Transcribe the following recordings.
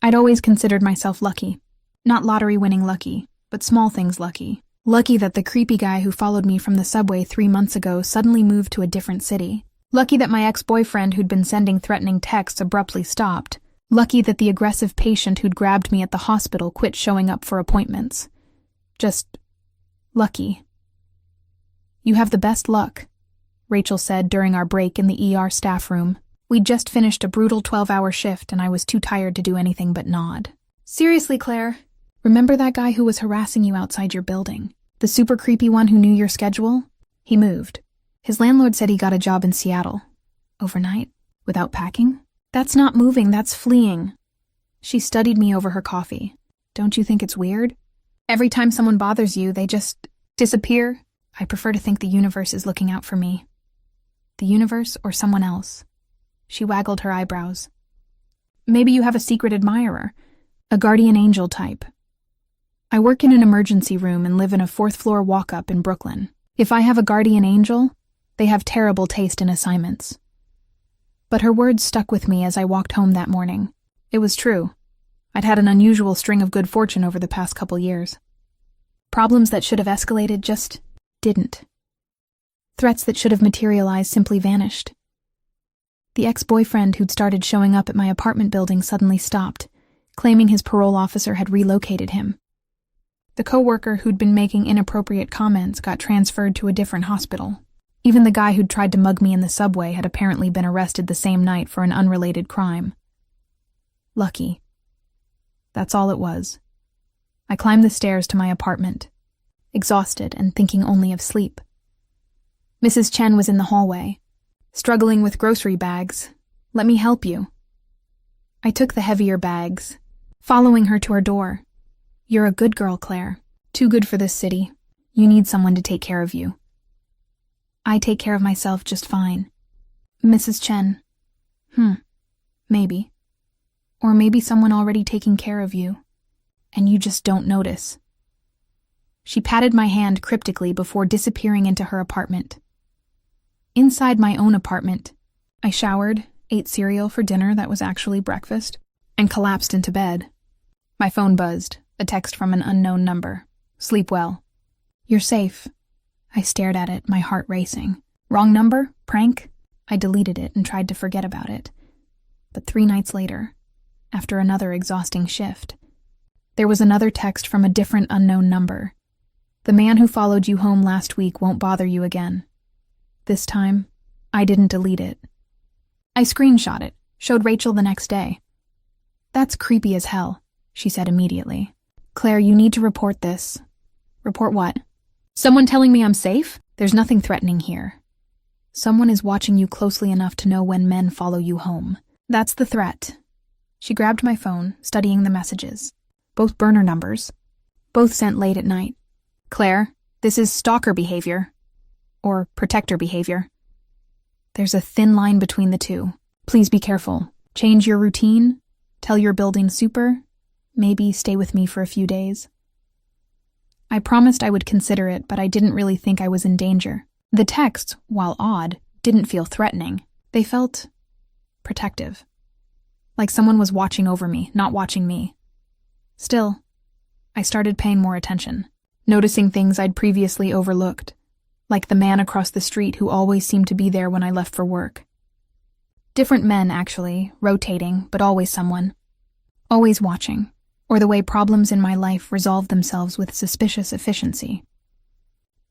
I'd always considered myself lucky. Not lottery-winning lucky, but small things lucky. Lucky that the creepy guy who followed me from the subway 3 months ago suddenly moved to a different city. Lucky that my ex-boyfriend who'd been sending threatening texts abruptly stopped. Lucky that the aggressive patient who'd grabbed me at the hospital quit showing up for appointments. Just lucky. "You have the best luck," Rachel said during our break in the ER staff room. We'd just finished a brutal 12-hour shift and I was too tired to do anything but nod. "Seriously, Claire, remember that guy who was harassing you outside your building? The super creepy one who knew your schedule? He moved. His landlord said he got a job in Seattle. Overnight? Without packing? That's not moving, that's fleeing." She studied me over her coffee. "Don't you think it's weird? Every time someone bothers you, they just disappear? I prefer to think the universe is looking out for me." "The universe or someone else?" She waggled her eyebrows. "Maybe you have a secret admirer, a guardian angel type. I work in an emergency room and live in a 4th-floor walk-up in Brooklyn. If I have a guardian angel, they have terrible taste in assignments." But her words stuck with me as I walked home that morning. It was true. I'd had an unusual string of good fortune over the past couple years. Problems that should have escalated just didn't. Threats that should have materialized simply vanished. The ex-boyfriend who'd started showing up at my apartment building suddenly stopped, claiming his parole officer had relocated him. The coworker who'd been making inappropriate comments got transferred to a different hospital. Even the guy who'd tried to mug me in the subway had apparently been arrested the same night for an unrelated crime. Lucky. That's all it was. I climbed the stairs to my apartment, exhausted and thinking only of sleep. Mrs. Chen was in the hallway, struggling with grocery bags. "Let me help you." I took the heavier bags, following her to her door. "You're a good girl, Claire. Too good for this city. You need someone to take care of you." "I take care of myself just fine." "Mrs. Chen." Maybe. Or maybe someone already taking care of you, and you just don't notice. She patted my hand cryptically before disappearing into her apartment. Inside my own apartment, I showered, ate cereal for dinner that was actually breakfast, and collapsed into bed. My phone buzzed, a text from an unknown number. "Sleep well." "You're safe." I stared at it, my heart racing. Wrong number? Prank? I deleted it and tried to forget about it. But 3 nights later, after another exhausting shift, there was another text from a different unknown number. "The man who followed you home last week won't bother you again." This time, I didn't delete it. I screenshot it, showed Rachel the next day. "That's creepy as hell," she said immediately. "Claire, you need to report this." "Report what?" "Someone telling me I'm safe? There's nothing threatening here. Someone is watching you closely enough to know when men follow you home. That's the threat." She grabbed my phone, studying the messages. Both burner numbers. Both sent late at night. "Claire, this is stalker behavior. Or protector behavior. There's a thin line between the two. Please be careful. Change your routine. Tell your building super. Maybe stay with me for a few days." I promised I would consider it, but I didn't really think I was in danger. The texts, while odd, didn't feel threatening. They felt protective. Like someone was watching over me, not watching me. Still, I started paying more attention, noticing things I'd previously overlooked, like the man across the street who always seemed to be there when I left for work. Different men, actually, rotating, but always someone. Always watching, or the way problems in my life resolved themselves with suspicious efficiency.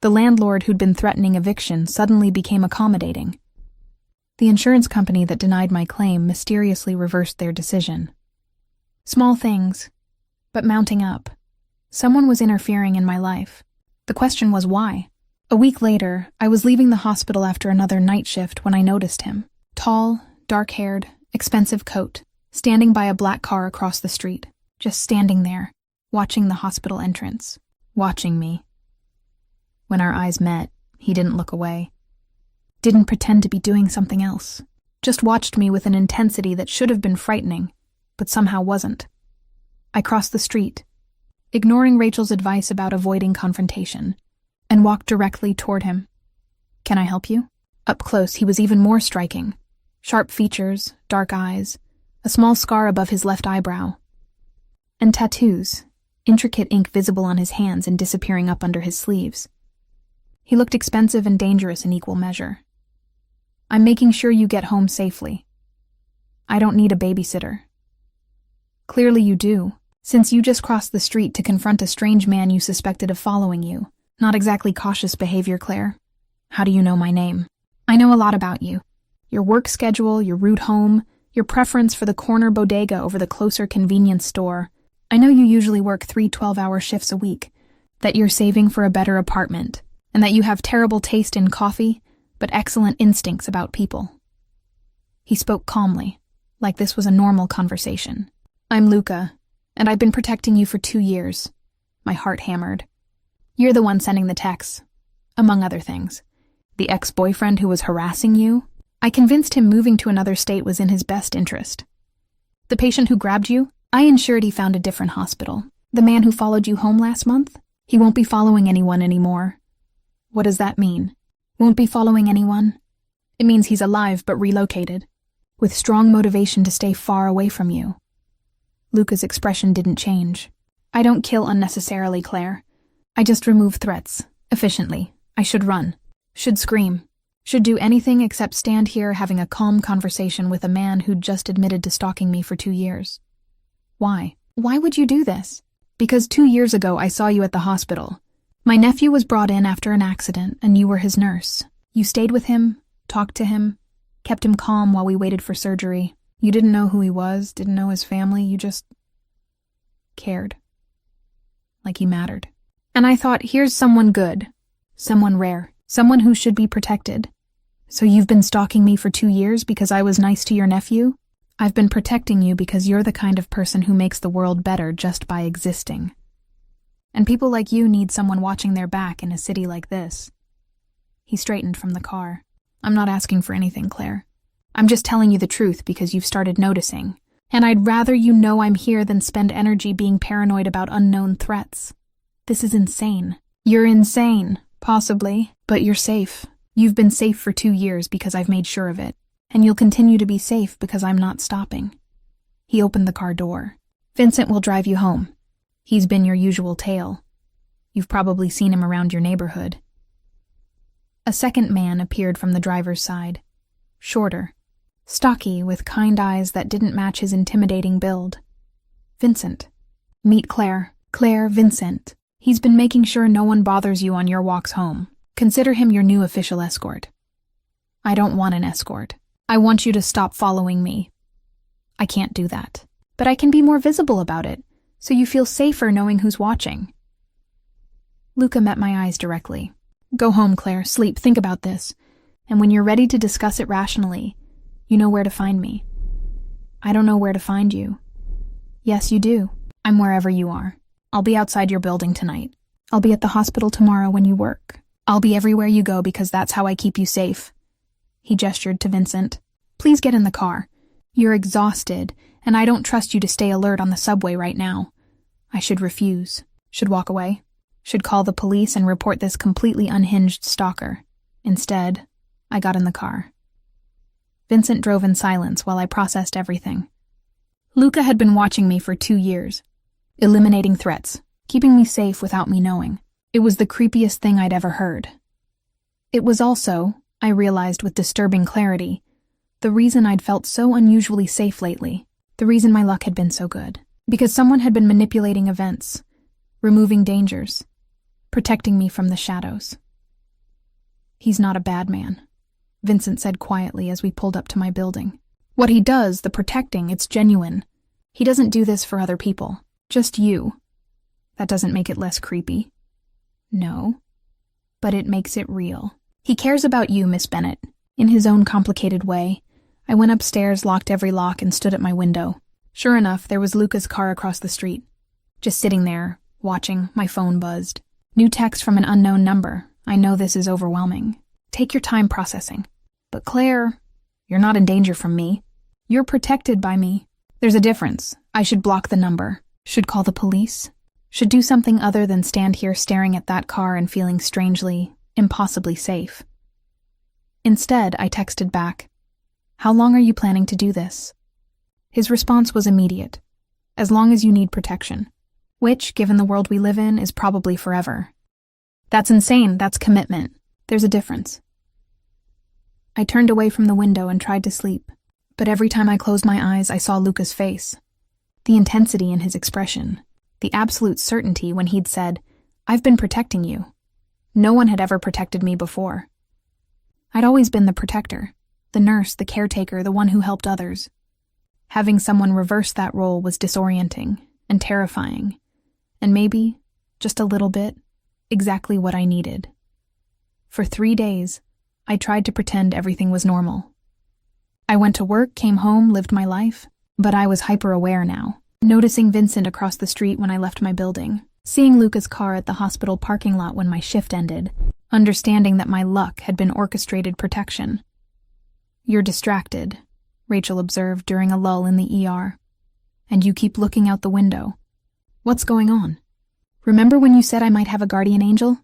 The landlord who'd been threatening eviction suddenly became accommodating. The insurance company that denied my claim mysteriously reversed their decision. Small things, but mounting up. Someone was interfering in my life. The question was why? A week later, I was leaving the hospital after another night shift when I noticed him. Tall, dark-haired, expensive coat, standing by a black car across the street. Just standing there, watching the hospital entrance. Watching me. When our eyes met, he didn't look away. Didn't pretend to be doing something else. Just watched me with an intensity that should have been frightening, but somehow wasn't. I crossed the street, ignoring Rachel's advice about avoiding confrontation, and walked directly toward him. "Can I help you?" Up close, he was even more striking. Sharp features, dark eyes, a small scar above his left eyebrow. and tattoos, intricate ink visible on his hands and disappearing up under his sleeves. He looked expensive and dangerous in equal measure. I'm making sure you get home safely. I don't need a babysitter. Clearly you do, since you just crossed the street to confront a strange man you suspected of following you. Not exactly cautious behavior, Claire. How do you know my name? I know a lot about you. Your work schedule, your route home, your preference for the corner bodega over the closer convenience store. I know you usually work 3 12-hour shifts a week, that you're saving for a better apartment, and that you have terrible taste in coffee, but excellent instincts about people. He spoke calmly, like this was a normal conversation. I'm Luca, and I've been protecting you for 2 years. My heart hammered. You're the one sending the texts, among other things. The ex-boyfriend who was harassing you? I convinced him moving to another state was in his best interest. The patient who grabbed you? I ensured he found a different hospital. The man who followed you home last month? He won't be following anyone anymore. What does that mean? Won't be following anyone? It means he's alive but relocated, with strong motivation to stay far away from you. Luca's expression didn't change. I don't kill unnecessarily, Claire. I just remove threats, efficiently. I should run, should scream, should do anything except stand here having a calm conversation with a man who'd just admitted to stalking me for 2 years. Why? Why would you do this? Because 2 years ago I saw you at the hospital. My nephew was brought in after an accident, and you were his nurse. You stayed with him, talked to him, kept him calm while we waited for surgery. You didn't know who he was, didn't know his family, you just cared. Like he mattered. And I thought, here's someone good, someone rare, someone who should be protected. So you've been stalking me for 2 years because I was nice to your nephew? I've been protecting you because you're the kind of person who makes the world better just by existing. And people like you need someone watching their back in a city like this. He straightened from the car. I'm not asking for anything, Claire. I'm just telling you the truth because you've started noticing. And I'd rather you know I'm here than spend energy being paranoid about unknown threats. This is insane. You're insane, possibly, but you're safe. You've been safe for 2 years because I've made sure of it. And you'll continue to be safe because I'm not stopping. He opened the car door. Vincent will drive you home. He's been your usual tale. You've probably seen him around your neighborhood. A second man appeared from the driver's side. Shorter, stocky, with kind eyes that didn't match his intimidating build. Vincent. Meet Claire. Claire, Vincent. He's been making sure no one bothers you on your walks home. Consider him your new official escort. I don't want an escort. I want you to stop following me. I can't do that. But I can be more visible about it, so you feel safer knowing who's watching. Luca met my eyes directly. Go home, Claire. Sleep. Think about this. And when you're ready to discuss it rationally, you know where to find me. I don't know where to find you. Yes, you do. I'm wherever you are. I'll be outside your building tonight. I'll be at the hospital tomorrow when you work. I'll be everywhere you go because that's how I keep you safe. He gestured to Vincent. Please get in the car. You're exhausted, and I don't trust you to stay alert on the subway right now. I should refuse. Should walk away. Should call the police and report this completely unhinged stalker. Instead, I got in the car. Vincent drove in silence while I processed everything. Luca had been watching me for 2 years. Eliminating threats, keeping me safe without me knowing. It was the creepiest thing I'd ever heard. It was also, I realized with disturbing clarity, the reason I'd felt so unusually safe lately, the reason my luck had been so good. Because someone had been manipulating events, removing dangers, protecting me from the shadows. He's not a bad man, Vincent said quietly as we pulled up to my building. What he does, the protecting, it's genuine. He doesn't do this for other people. Just you. That doesn't make it less creepy. No. But it makes it real. He cares about you, Miss Bennett. In his own complicated way. I went upstairs, locked every lock, and stood at my window. Sure enough, there was Luca's car across the street. Just sitting there, watching, my phone buzzed. New text from an unknown number. I know this is overwhelming. Take your time processing. But Claire, you're not in danger from me. You're protected by me. There's a difference. I should block the number. Should call the police. Should do something other than stand here staring at that car and feeling strangely, impossibly safe. Instead, I texted back, "How long are you planning to do this?" His response was immediate. as long as you need protection, which, given the world we live in, is probably forever. That's insane. That's commitment. There's a difference. I turned away from the window and tried to sleep, but every time I closed my eyes, I saw Luca's face. The intensity in his expression, the absolute certainty when he'd said, "I've been protecting you." No one had ever protected me before. I'd always been the protector, the nurse, the caretaker, the one who helped others. Having someone reverse that role was disorienting and terrifying, and maybe, just a little bit, exactly what I needed. For 3 days, I tried to pretend everything was normal. I went to work, came home, lived my life, but I was hyper-aware now, noticing Vincent across the street when I left my building, seeing Luca's car at the hospital parking lot when my shift ended, understanding that my luck had been orchestrated protection. "You're distracted," Rachel observed during a lull in the ER. "And you keep looking out the window. What's going on? Remember when you said I might have a guardian angel?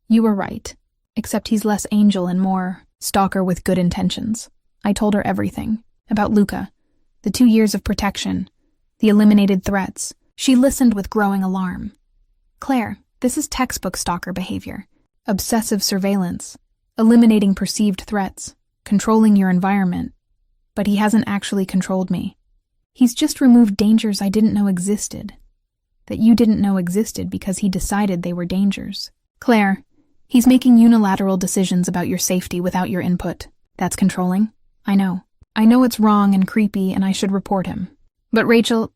You were right, except he's less angel and more stalker with good intentions." I told her everything, about Luca, the 2 years of protection, the eliminated threats. She listened with growing alarm. "Claire, this is textbook stalker behavior. Obsessive surveillance, eliminating perceived threats, controlling your environment. But he hasn't actually controlled me. He's just removed dangers I didn't know existed. That you didn't know existed because he decided they were dangers. Claire, he's making unilateral decisions about your safety without your input. That's controlling. I know. I know it's wrong and creepy and I should report him. But Rachel..."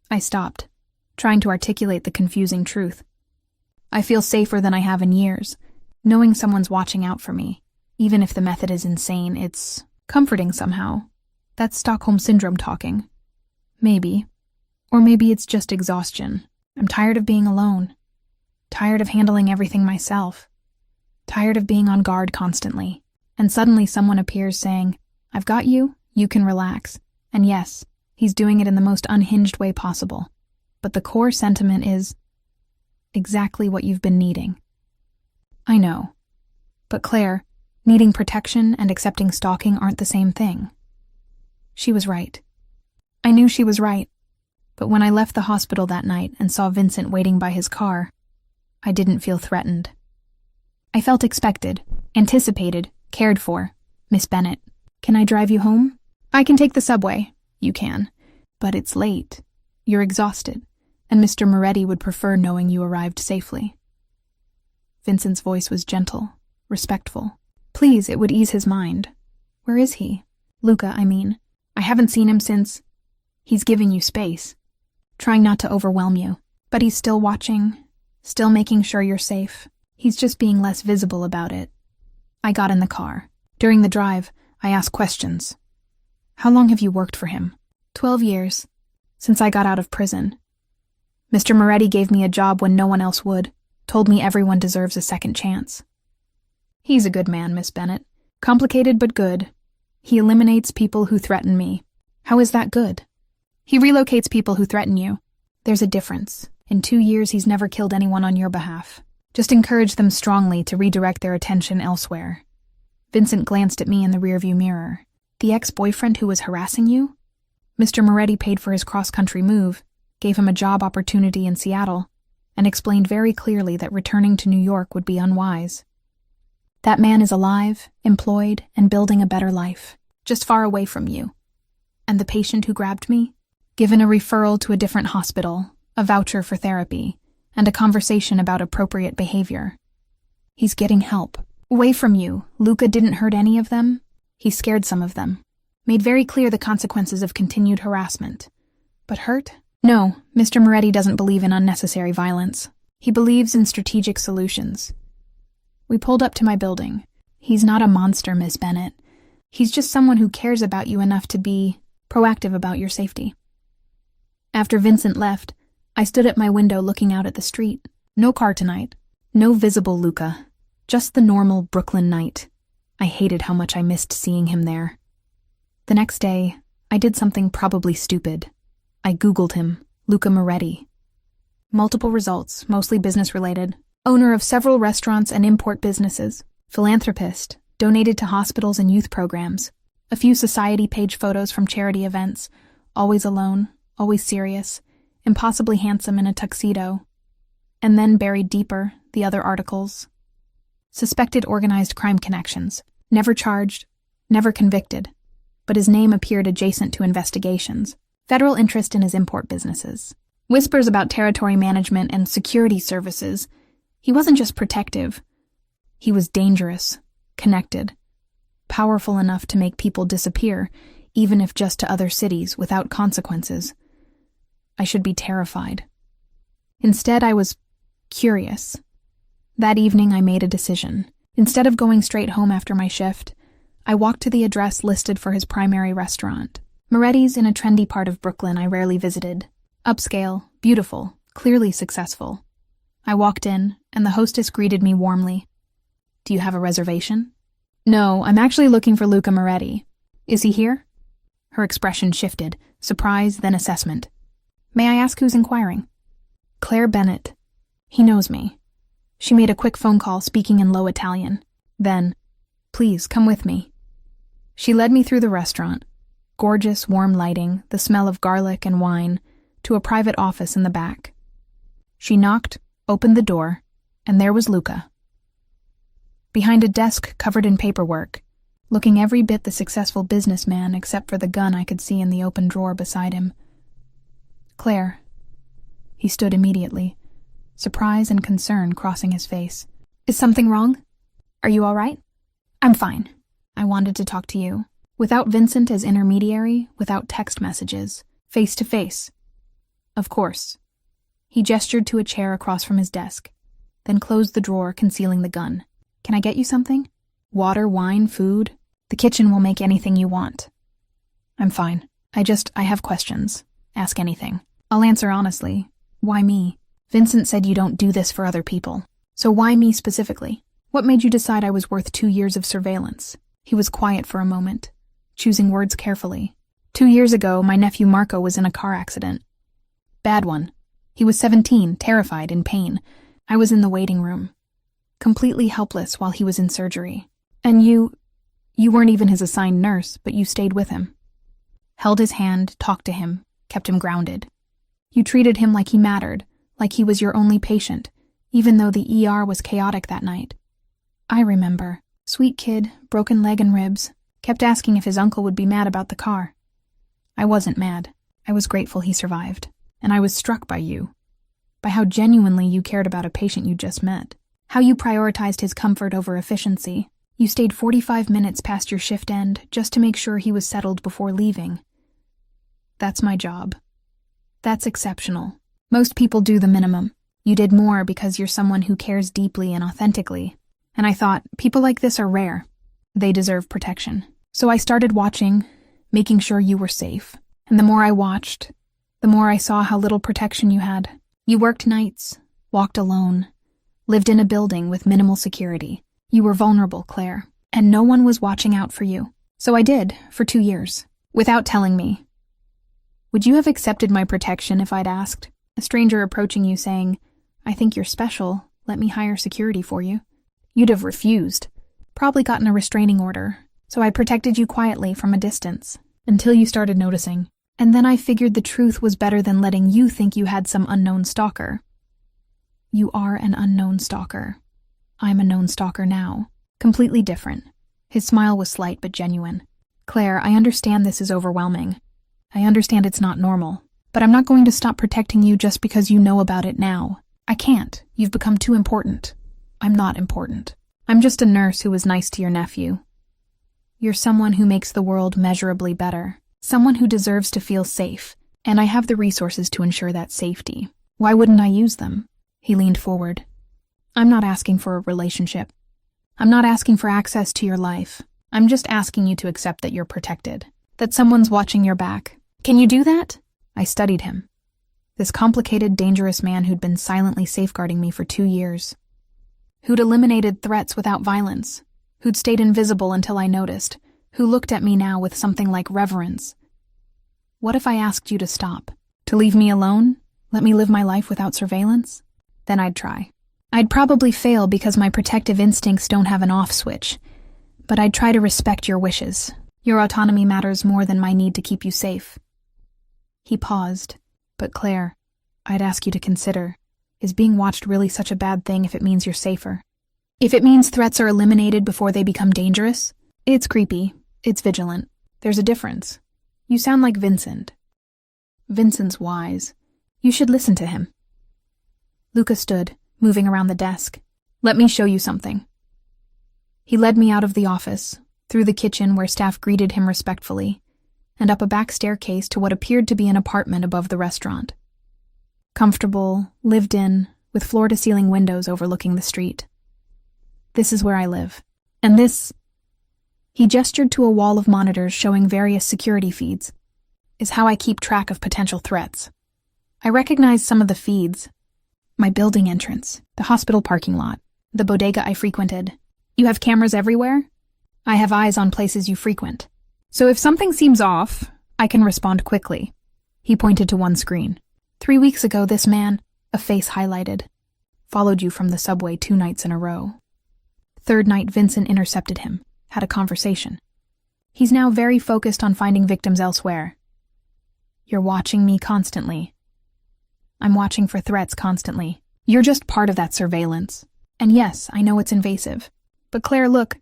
I stopped, trying to articulate the confusing truth. "I feel safer than I have in years, knowing someone's watching out for me. Even if the method is insane, it's comforting somehow. That's Stockholm Syndrome talking. Maybe. Or maybe it's just exhaustion. I'm tired of being alone. Tired of handling everything myself. Tired of being on guard constantly. And suddenly someone appears saying, 'I've got you, you can relax.' And yes, he's doing it in the most unhinged way possible. But the core sentiment is exactly what you've been needing." I know. But Claire, needing protection and accepting stalking aren't the same thing. She was right. I knew she was right. But when I left the hospital that night and saw Vincent waiting by his car, I didn't feel threatened. I felt expected, anticipated, cared for. "Miss Bennett, can I drive you home?" "I can take the subway." "You can. But it's late. You're exhausted, and Mr. Moretti would prefer knowing you arrived safely." Vincent's voice was gentle, respectful. "Please, it would ease his mind." "Where is he?" "Luca, I mean. I haven't seen him since..." "He's giving you space, trying not to overwhelm you. But he's still watching, still making sure you're safe. He's just being less visible about it." I got in the car. During the drive, I asked questions. "How long have you worked for him?" 12 years. Since I got out of prison. Mr. Moretti gave me a job when no one else would, told me everyone deserves a second chance." "He's a good man, Miss Bennett. Complicated but good. He eliminates people who threaten me." "How is that good?" "He relocates people who threaten you. There's a difference. In 2 years, he's never killed anyone on your behalf. Just encourage them strongly to redirect their attention elsewhere." Vincent glanced at me in the rearview mirror. "The ex-boyfriend who was harassing you?" Mr. Moretti paid for his cross-country move, gave him a job opportunity in Seattle, and explained very clearly that returning to New York would be unwise. "That man is alive, employed, and building a better life, just far away from you. And the patient who grabbed me? Given a referral to a different hospital, a voucher for therapy, and a conversation about appropriate behavior. He's getting help. Away from you. Luca didn't hurt any of them. He scared some of them. Made very clear the consequences of continued harassment. But hurt? No, Mr. Moretti doesn't believe in unnecessary violence. He believes in strategic solutions." We pulled up to my building. "He's not a monster, Miss Bennett. He's just someone who cares about you enough to be proactive about your safety." After Vincent left, I stood at my window looking out at the street. No car tonight. No visible Luca. Just the normal Brooklyn night. I hated how much I missed seeing him there. The next day, I did something probably stupid. I Googled him, Luca Moretti. Multiple results, mostly business-related. Owner of several restaurants and import businesses. Philanthropist, donated to hospitals and youth programs. A few society page photos from charity events. Always alone, always serious, impossibly handsome in a tuxedo. And then, buried deeper, the other articles. Suspected organized crime connections, never charged, never convicted, but his name appeared adjacent to investigations. Federal interest in his import businesses. Whispers about territory management and security services. He wasn't just protective. He was dangerous, connected, powerful enough to make people disappear, even if just to other cities, without consequences. I should be terrified. Instead, I was curious. That evening, I made a decision. Instead of going straight home after my shift, I walked to the address listed for his primary restaurant. Moretti's in a trendy part of Brooklyn I rarely visited. Upscale, beautiful, clearly successful. I walked in, and the hostess greeted me warmly. "Do you have a reservation?" "No, I'm actually looking for Luca Moretti. Is he here?" Her expression shifted, surprise, then assessment. "May I ask who's inquiring?" "Claire Bennett. He knows me." She made a quick phone call, speaking in low Italian. Then, "Please, come with me." She led me through the restaurant. Gorgeous, warm lighting, the smell of garlic and wine, to a private office in the back. She knocked, opened the door, and there was Luca. Behind a desk covered in paperwork, looking every bit the successful businessman except for the gun I could see in the open drawer beside him. "Claire." He stood immediately, surprise and concern crossing his face. "Is something wrong? Are you all right?" "I'm fine. I wanted to talk to you. Without Vincent as intermediary, without text messages, face to face." "Of course." He gestured to a chair across from his desk, then closed the drawer concealing the gun. "Can I get you something? Water, wine, food? The kitchen will make anything you want." "I'm fine. I have questions. Ask anything. I'll answer honestly. Why me? Vincent said you don't do this for other people. So why me specifically? What made you decide I was worth 2 years of surveillance?" He was quiet for a moment, choosing words carefully. 2 years ago, my nephew Marco was in a car accident. Bad one. He was 17, terrified, in pain. I was in the waiting room, completely helpless while he was in surgery. And you weren't even his assigned nurse, but you stayed with him. Held his hand, talked to him, kept him grounded. You treated him like he mattered, like he was your only patient, even though the ER was chaotic that night. I remember. Sweet kid, broken leg and ribs, kept asking if his uncle would be mad about the car. I wasn't mad. I was grateful he survived. And I was struck by you. By how genuinely you cared about a patient you just met. How you prioritized his comfort over efficiency. You stayed 45 minutes past your shift end just to make sure he was settled before leaving. That's my job. That's exceptional. Most people do the minimum. You did more because you're someone who cares deeply and authentically. And I thought, people like this are rare. They deserve protection. So I started watching, making sure you were safe. And the more I watched, the more I saw how little protection you had. You worked nights, walked alone, lived in a building with minimal security. You were vulnerable, Claire, and no one was watching out for you. So I did, for 2 years, without telling me. Would you have accepted my protection if I'd asked? A stranger approaching you saying, "I think you're special, let me hire security for you." You'd have refused. Probably gotten a restraining order. So I protected you quietly from a distance, until you started noticing. And then I figured the truth was better than letting you think you had some unknown stalker. You are an unknown stalker. I'm a known stalker now. Completely different. His smile was slight but genuine. Claire, I understand this is overwhelming. I understand it's not normal. But I'm not going to stop protecting you just because you know about it now. I can't. You've become too important. I'm not important. I'm just a nurse who was nice to your nephew. You're someone who makes the world measurably better. Someone who deserves to feel safe. And I have the resources to ensure that safety. Why wouldn't I use them? He leaned forward. I'm not asking for a relationship. I'm not asking for access to your life. I'm just asking you to accept that you're protected. That someone's watching your back. Can you do that? I studied him. This complicated, dangerous man who'd been silently safeguarding me for 2 years. Who'd eliminated threats without violence. Who'd stayed invisible until I noticed. Who looked at me now with something like reverence. What if I asked you to stop? To leave me alone? Let me live my life without surveillance? Then I'd try. I'd probably fail because my protective instincts don't have an off switch. But I'd try to respect your wishes. Your autonomy matters more than my need to keep you safe. He paused. But Claire, I'd ask you to consider, is being watched really such a bad thing if it means you're safer? If it means threats are eliminated before they become dangerous? It's creepy. It's vigilant. There's a difference. You sound like Vincent. Vincent's wise. You should listen to him. Luca stood, moving around the desk. Let me show you something. He led me out of the office, through the kitchen where staff greeted him respectfully, and up a back staircase to what appeared to be an apartment above the restaurant. Comfortable, lived in, with floor-to-ceiling windows overlooking the street. This is where I live. And this, he gestured to a wall of monitors showing various security feeds, is how I keep track of potential threats. I recognize some of the feeds. My building entrance, the hospital parking lot, the bodega I frequented. You have cameras everywhere? I have eyes on places you frequent. So if something seems off, I can respond quickly. He pointed to one screen. 3 weeks ago, this man, a face highlighted, followed you from the subway 2 nights in a row. Third night, Vincent intercepted him, had a conversation. He's now very focused on finding victims elsewhere. You're watching me constantly. I'm watching for threats constantly. You're just part of that surveillance. And yes, I know it's invasive. But Claire, look.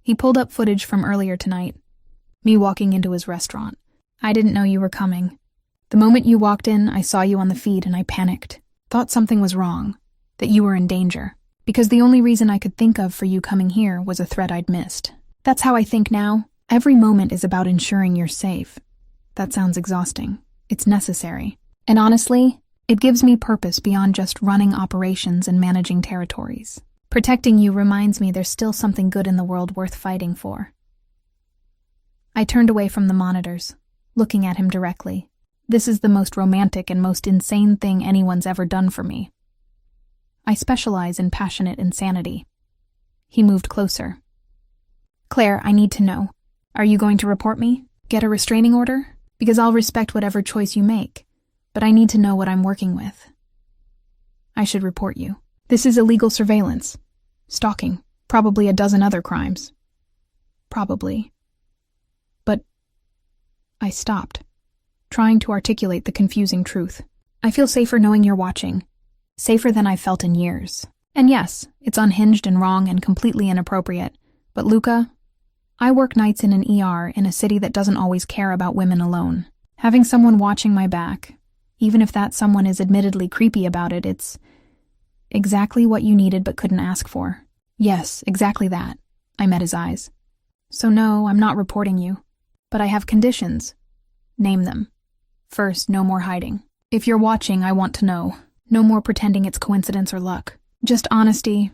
He pulled up footage from earlier tonight. Me walking into his restaurant. I didn't know you were coming. The moment you walked in, I saw you on the feed and I panicked. Thought something was wrong. That you were in danger. Because the only reason I could think of for you coming here was a threat I'd missed. That's how I think now. Every moment is about ensuring you're safe. That sounds exhausting. It's necessary. And honestly, it gives me purpose beyond just running operations and managing territories. Protecting you reminds me there's still something good in the world worth fighting for. I turned away from the monitors, looking at him directly. This is the most romantic and most insane thing anyone's ever done for me. I specialize in passionate insanity. He moved closer. Claire, I need to know. Are you going to report me? Get a restraining order? Because I'll respect whatever choice you make, but I need to know what I'm working with. I should report you. This is illegal surveillance. Stalking. Probably a dozen other crimes. Probably. But I stopped, trying to articulate the confusing truth. I feel safer knowing you're watching. Safer than I've felt in years. And yes, it's unhinged and wrong and completely inappropriate. But Luca, I work nights in an ER in a city that doesn't always care about women alone. Having someone watching my back, even if that someone is admittedly creepy about it, it's exactly what you needed but couldn't ask for. Yes, exactly that. I met his eyes. So no, I'm not reporting you. But I have conditions. Name them. First, no more hiding. If you're watching, I want to know. No more pretending it's coincidence or luck. Just honesty.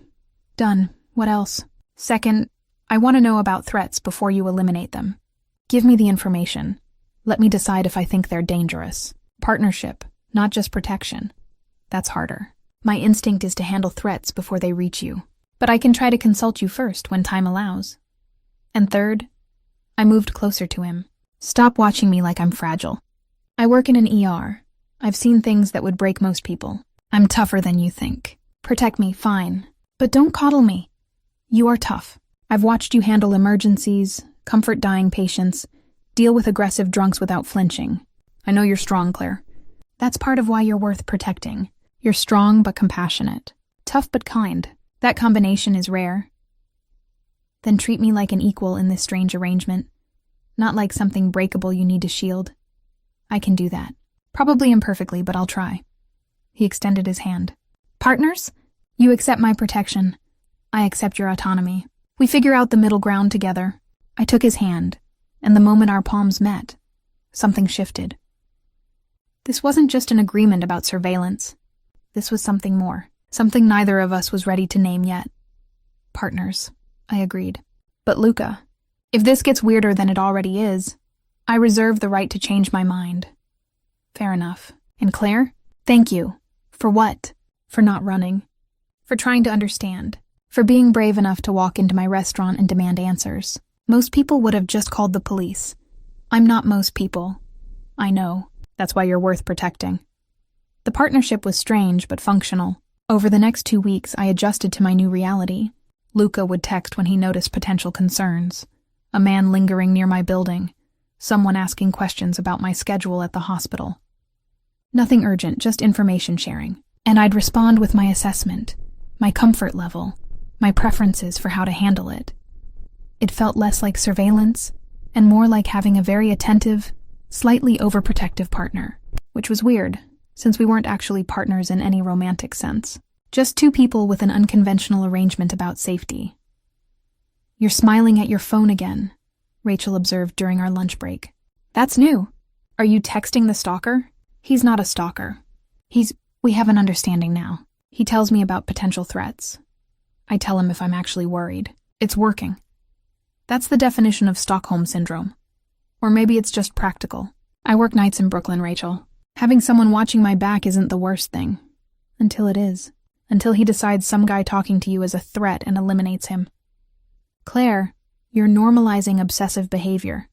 Done. What else? Second, I want to know about threats before you eliminate them. Give me the information. Let me decide if I think they're dangerous. Partnership, not just protection. That's harder. My instinct is to handle threats before they reach you. But I can try to consult you first when time allows. And third, I moved closer to him. Stop watching me like I'm fragile. I work in an ER. I've seen things that would break most people. I'm tougher than you think. Protect me, fine. But don't coddle me. You are tough. I've watched you handle emergencies, comfort dying patients, deal with aggressive drunks without flinching. I know you're strong, Claire. That's part of why you're worth protecting. You're strong but compassionate. Tough but kind. That combination is rare. Then treat me like an equal in this strange arrangement. Not like something breakable you need to shield. I can do that. Probably imperfectly, but I'll try. He extended his hand. Partners? You accept my protection. I accept your autonomy. We figure out the middle ground together. I took his hand, and the moment our palms met, something shifted. This wasn't just an agreement about surveillance. This was something more. Something neither of us was ready to name yet. Partners, I agreed. But Luca, if this gets weirder than it already is, I reserve the right to change my mind. Fair enough. And Claire? Thank you. For what? For not running. For trying to understand. For being brave enough to walk into my restaurant and demand answers. Most people would have just called the police. I'm not most people. I know. That's why you're worth protecting. The partnership was strange but functional. Over the next 2 weeks, I adjusted to my new reality. Luca would text when he noticed potential concerns. A man lingering near my building. Someone asking questions about my schedule at the hospital. Nothing urgent, just information sharing. And I'd respond with my assessment, my comfort level, my preferences for how to handle it. It felt less like surveillance and more like having a very attentive, slightly overprotective partner, which was weird, since we weren't actually partners in any romantic sense. Just two people with an unconventional arrangement about safety. "You're smiling at your phone again," Rachel observed during our lunch break. "That's new. Are you texting the stalker?" "He's not a stalker. We have an understanding now. He tells me about potential threats. I tell him if I'm actually worried. It's working. That's the definition of Stockholm Syndrome. Or maybe it's just practical. I work nights in Brooklyn, Rachel. Having someone watching my back isn't the worst thing. Until it is. Until he decides some guy talking to you is a threat and eliminates him. Claire, you're normalizing obsessive behavior.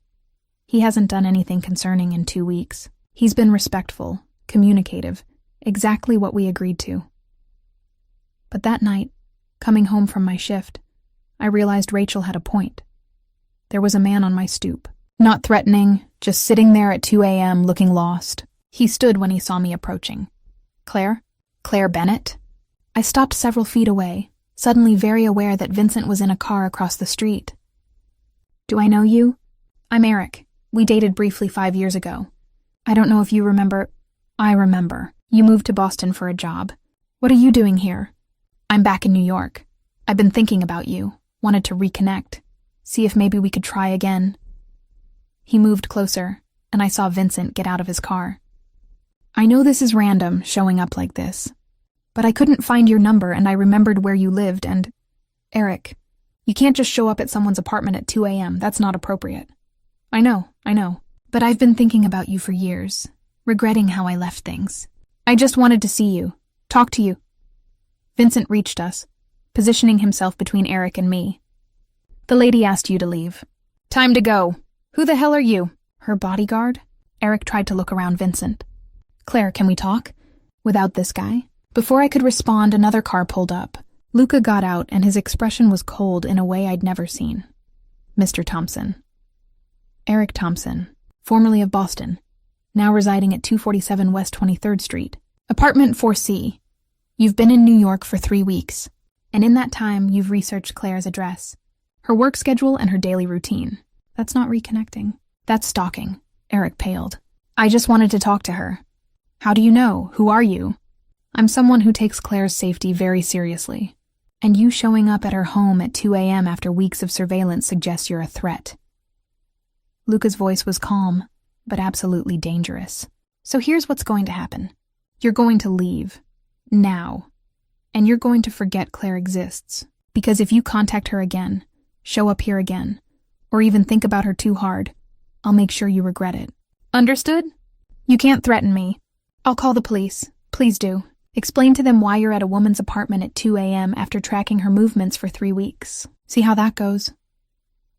He hasn't done anything concerning in 2 weeks. He's been respectful, communicative, exactly what we agreed to. But that night, coming home from my shift, I realized Rachel had a point. There was a man on my stoop. Not threatening, just sitting there at 2 a.m. looking lost. He stood when he saw me approaching. "Claire? Claire Bennett?" I stopped several feet away, suddenly very aware that Vincent was in a car across the street. "Do I know you?" "I'm Eric. We dated briefly 5 years ago. I don't know if you remember." "I remember. You moved to Boston for a job. What are you doing here?" "I'm back in New York. I've been thinking about you, wanted to reconnect, see if maybe we could try again." He moved closer, and I saw Vincent get out of his car. "I know this is random, showing up like this, but I couldn't find your number and I remembered where you lived and... Eric, you can't just show up at someone's apartment at 2 a.m. That's not appropriate." I know. But I've been thinking about you for years, regretting how I left things. I just wanted to see you, talk to you." Vincent reached us, positioning himself between Eric and me. "The lady asked you to leave. Time to go. Who the hell are you? Her bodyguard?" Eric tried to look around Vincent. "Claire, can we talk? Without this guy?" Before I could respond, another car pulled up. Luca got out, and his expression was cold in a way I'd never seen. "Mr. Thompson." Eric Thompson, formerly of Boston, now residing at 247 West 23rd Street. Apartment 4C. You've been in New York for 3 weeks, and in that time you've researched Claire's address, her work schedule, and her daily routine. That's not reconnecting. That's stalking. Eric paled. "I just wanted to talk to her." "How do you know? Who are you?" "I'm someone who takes Claire's safety very seriously, and you showing up at her home at 2 a.m. after weeks of surveillance suggests you're a threat." Luca's voice was calm, but absolutely dangerous. "So here's what's going to happen. You're going to leave. Now. And you're going to forget Claire exists. Because if you contact her again, show up here again, or even think about her too hard, I'll make sure you regret it. Understood? You can't threaten me. I'll call the police. Please do. Explain to them why you're at a woman's apartment at 2 a.m. after tracking her movements for 3 weeks. See how that goes."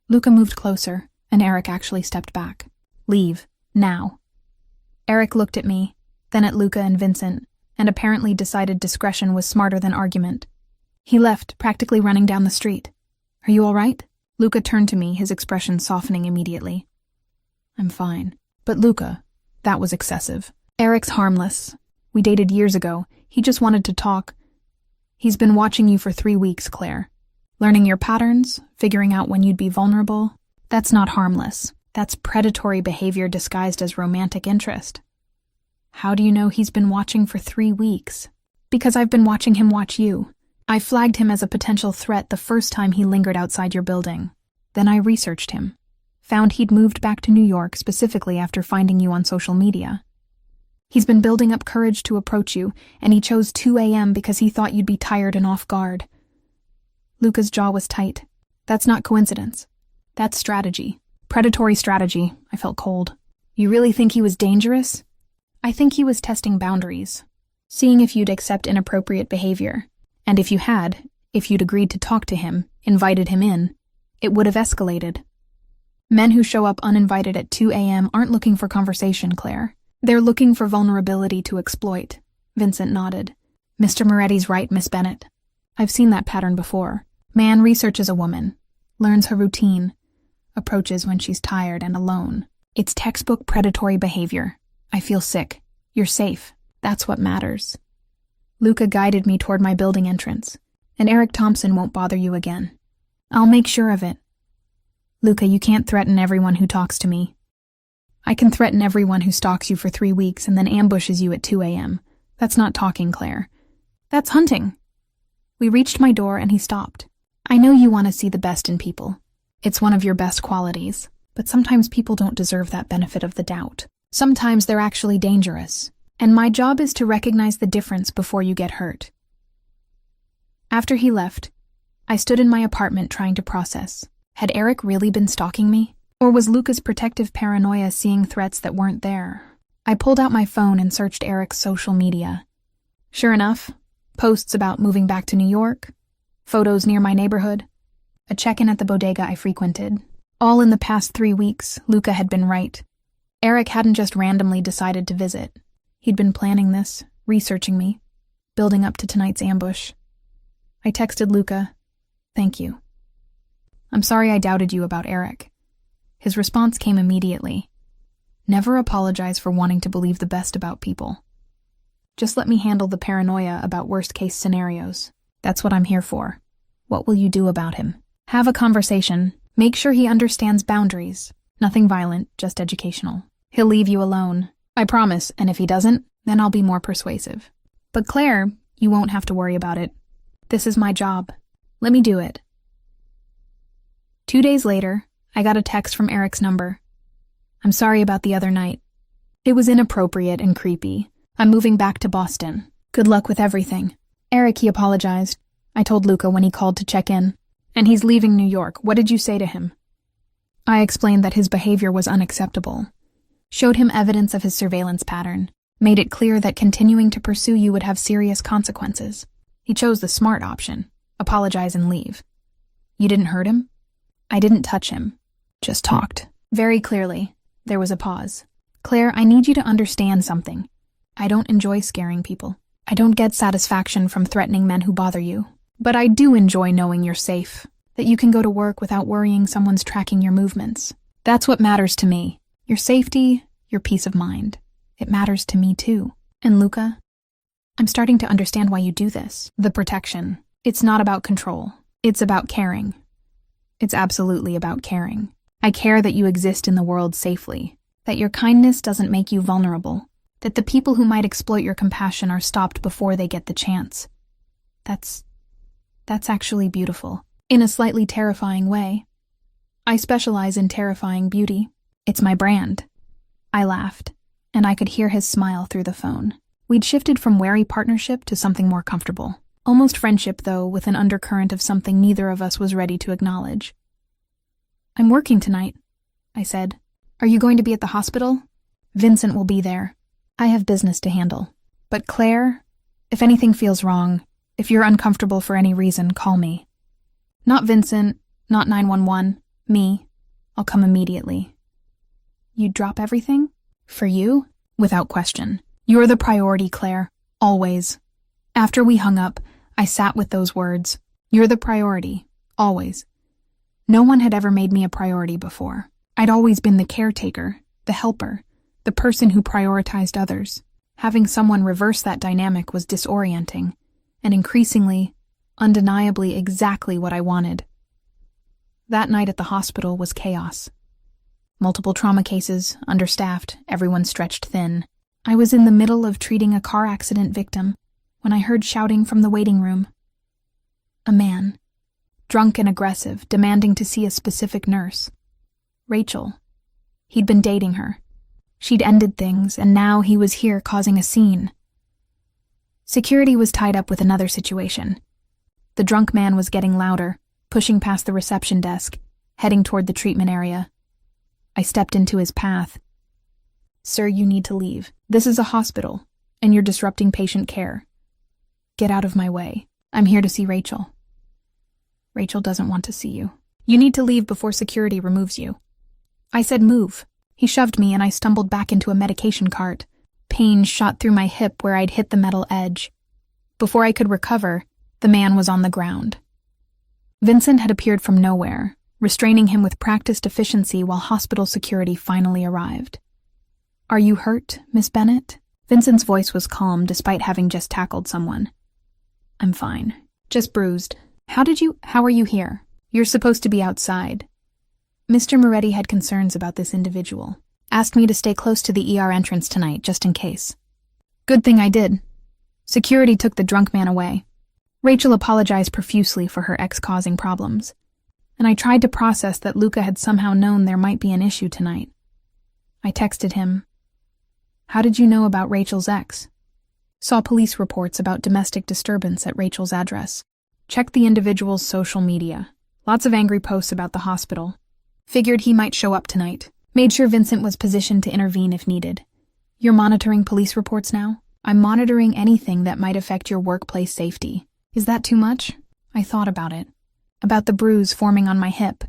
Luca moved closer, and Eric actually stepped back. "Leave. Now." Eric looked at me, then at Luca and Vincent, and apparently decided discretion was smarter than argument. He left, practically running down the street. "Are you all right?" Luca turned to me, his expression softening immediately. "I'm fine." "But Luca, that was excessive. Eric's harmless. We dated years ago. He just wanted to talk. He's been watching you for 3 weeks, Claire. Learning your patterns, figuring out when you'd be vulnerable. That's not harmless. That's predatory behavior disguised as romantic interest." "How do you know he's been watching for 3 weeks?" "Because I've been watching him watch you. I flagged him as a potential threat the first time he lingered outside your building. Then I researched him. Found he'd moved back to New York specifically after finding you on social media. He's been building up courage to approach you, and he chose 2 a.m. because he thought you'd be tired and off guard." Luca's jaw was tight. "That's not coincidence. That's strategy. Predatory strategy." I felt cold. "You really think he was dangerous?" "I think he was testing boundaries, seeing if you'd accept inappropriate behavior. And if you had, if you'd agreed to talk to him, invited him in, it would have escalated. Men who show up uninvited at 2 a.m. aren't looking for conversation, Claire. They're looking for vulnerability to exploit." Vincent nodded. "Mr. Moretti's right, Miss Bennett. I've seen that pattern before. Man researches a woman, learns her routine, approaches when she's tired and alone. It's textbook predatory behavior. I feel sick. You're safe. That's what matters. Luca guided me toward my building entrance, and Eric Thompson won't bother you again. I'll make sure of it. Luca, you can't threaten everyone who talks to me. I can threaten everyone who stalks you for 3 weeks and then ambushes you at 2 a.m. That's not talking, Claire. That's hunting. We reached my door and he stopped. I know you want to see the best in people. It's one of your best qualities, but sometimes people don't deserve that benefit of the doubt. Sometimes they're actually dangerous, and my job is to recognize the difference before you get hurt. After he left, I stood in my apartment trying to process. Had Eric really been stalking me? Or was Luca's protective paranoia seeing threats that weren't there? I pulled out my phone and searched Eric's social media. Sure enough, posts about moving back to New York, photos near my neighborhood, a check-in at the bodega I frequented. All in the past 3 weeks, Luca had been right. Eric hadn't just randomly decided to visit. He'd been planning this, researching me, building up to tonight's ambush. I texted Luca, "Thank you. I'm sorry I doubted you about Eric." His response came immediately. "Never apologize for wanting to believe the best about people. Just let me handle the paranoia about worst-case scenarios. That's what I'm here for. What will you do about him? Have a conversation. Make sure he understands boundaries. Nothing violent, just educational. He'll leave you alone. I promise, and if he doesn't, then I'll be more persuasive. But Claire, you won't have to worry about it. This is my job. Let me do it." 2 days later, I got a text from Eric's number. "I'm sorry about the other night. It was inappropriate and creepy. I'm moving back to Boston. Good luck with everything." Eric, he apologized. I told Luca when he called to check in. "And he's leaving New York. What did you say to him?" I explained that his behavior was unacceptable. Showed him evidence of his surveillance pattern. Made it clear that continuing to pursue you would have serious consequences. He chose the smart option. Apologize and leave. "You didn't hurt him?" "I didn't touch him. Just talked." Very clearly, there was a pause. "Claire, I need you to understand something. I don't enjoy scaring people. I don't get satisfaction from threatening men who bother you. But I do enjoy knowing you're safe, that you can go to work without worrying someone's tracking your movements. That's what matters to me. Your safety, your peace of mind. It matters to me too. And Luca, I'm starting to understand why you do this. The protection. It's not about control. It's about caring. It's absolutely about caring. I care that you exist in the world safely, that your kindness doesn't make you vulnerable, that the people who might exploit your compassion are stopped before they get the chance. That's actually beautiful, in a slightly terrifying way. I specialize in terrifying beauty. It's my brand." I laughed, and I could hear his smile through the phone. We'd shifted from wary partnership to something more comfortable. Almost friendship, though, with an undercurrent of something neither of us was ready to acknowledge. "I'm working tonight," I said. "Are you going to be at the hospital?" "Vincent will be there. I have business to handle. But Claire, if anything feels wrong, if you're uncomfortable for any reason, call me. Not Vincent, not 911, me. I'll come immediately." "You'd drop everything? For you?" "Without question. You're the priority, Claire. Always." After we hung up, I sat with those words. You're the priority. Always. No one had ever made me a priority before. I'd always been the caretaker, the helper, the person who prioritized others. Having someone reverse that dynamic was disorienting, and increasingly, undeniably exactly what I wanted. That night at the hospital was chaos. Multiple trauma cases, understaffed, everyone stretched thin. I was in the middle of treating a car accident victim when I heard shouting from the waiting room. A man, drunk and aggressive, demanding to see a specific nurse. Rachel. He'd been dating her. She'd ended things, and now he was here causing a scene. Security was tied up with another situation. The drunk man was getting louder, pushing past the reception desk, heading toward the treatment area. I stepped into his path. "Sir, you need to leave. This is a hospital, and you're disrupting patient care. Get out of my way. I'm here to see Rachel." "Rachel doesn't want to see you. You need to leave before security removes you." I said move. He shoved me and I stumbled back into a medication cart. Pain shot through my hip where I'd hit the metal edge. Before I could recover, the man was on the ground. Vincent had appeared from nowhere, restraining him with practiced efficiency while hospital security finally arrived. "Are you hurt, Miss Bennett?" Vincent's voice was calm despite having just tackled someone. "I'm fine. Just bruised. How are you here? You're supposed to be outside." Mr. Moretti had concerns about this individual. Asked me to stay close to the ER entrance tonight, just in case. Good thing I did. Security took the drunk man away. Rachel apologized profusely for her ex causing problems, and I tried to process that Luca had somehow known there might be an issue tonight. I texted him, "How did you know about Rachel's ex?" Saw police reports about domestic disturbance at Rachel's address. Checked the individual's social media. Lots of angry posts about the hospital. Figured he might show up tonight. Made sure Vincent was positioned to intervene if needed. "You're monitoring police reports now?" "I'm monitoring anything that might affect your workplace safety." "Is that too much?" I thought about it. About the bruise forming on my hip.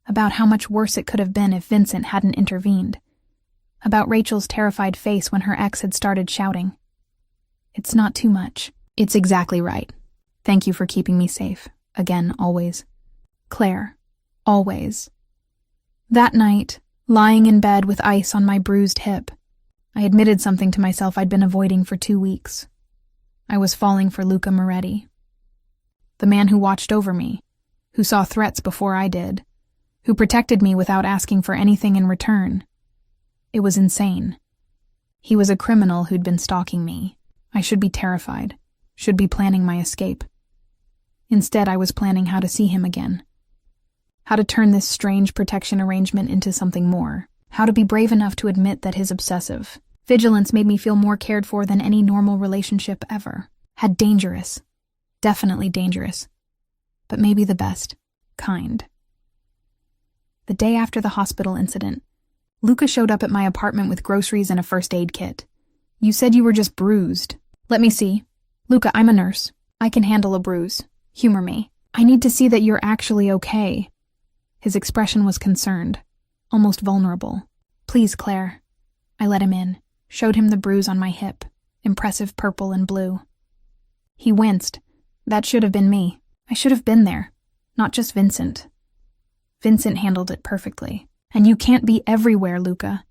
About how much worse it could have been if Vincent hadn't intervened. About Rachel's terrified face when her ex had started shouting. "It's not too much. It's exactly right. Thank you for keeping me safe. Again, always. Claire. Always." That night, lying in bed with ice on my bruised hip, I admitted something to myself I'd been avoiding for 2 weeks. I was falling for Luca Moretti. The man who watched over me, who saw threats before I did, who protected me without asking for anything in return. It was insane. He was a criminal who'd been stalking me. I should be terrified, should be planning my escape. Instead, I was planning how to see him again. How to turn this strange protection arrangement into something more. How to be brave enough to admit that his obsessive vigilance made me feel more cared for than any normal relationship ever. Had dangerous. Definitely dangerous. But maybe the best. Kind. The day after the hospital incident, Luca showed up at my apartment with groceries and a first aid kit. "You said you were just bruised." "Let me see." "Luca, I'm a nurse. I can handle a bruise. Humor me. I need to see that you're actually okay." His expression was concerned, almost vulnerable. "Please, Claire." I let him in, showed him the bruise on my hip, impressive purple and blue. He winced. That should have been me. I should have been there, not just Vincent. Vincent handled it perfectly. And you can't be everywhere, Luca.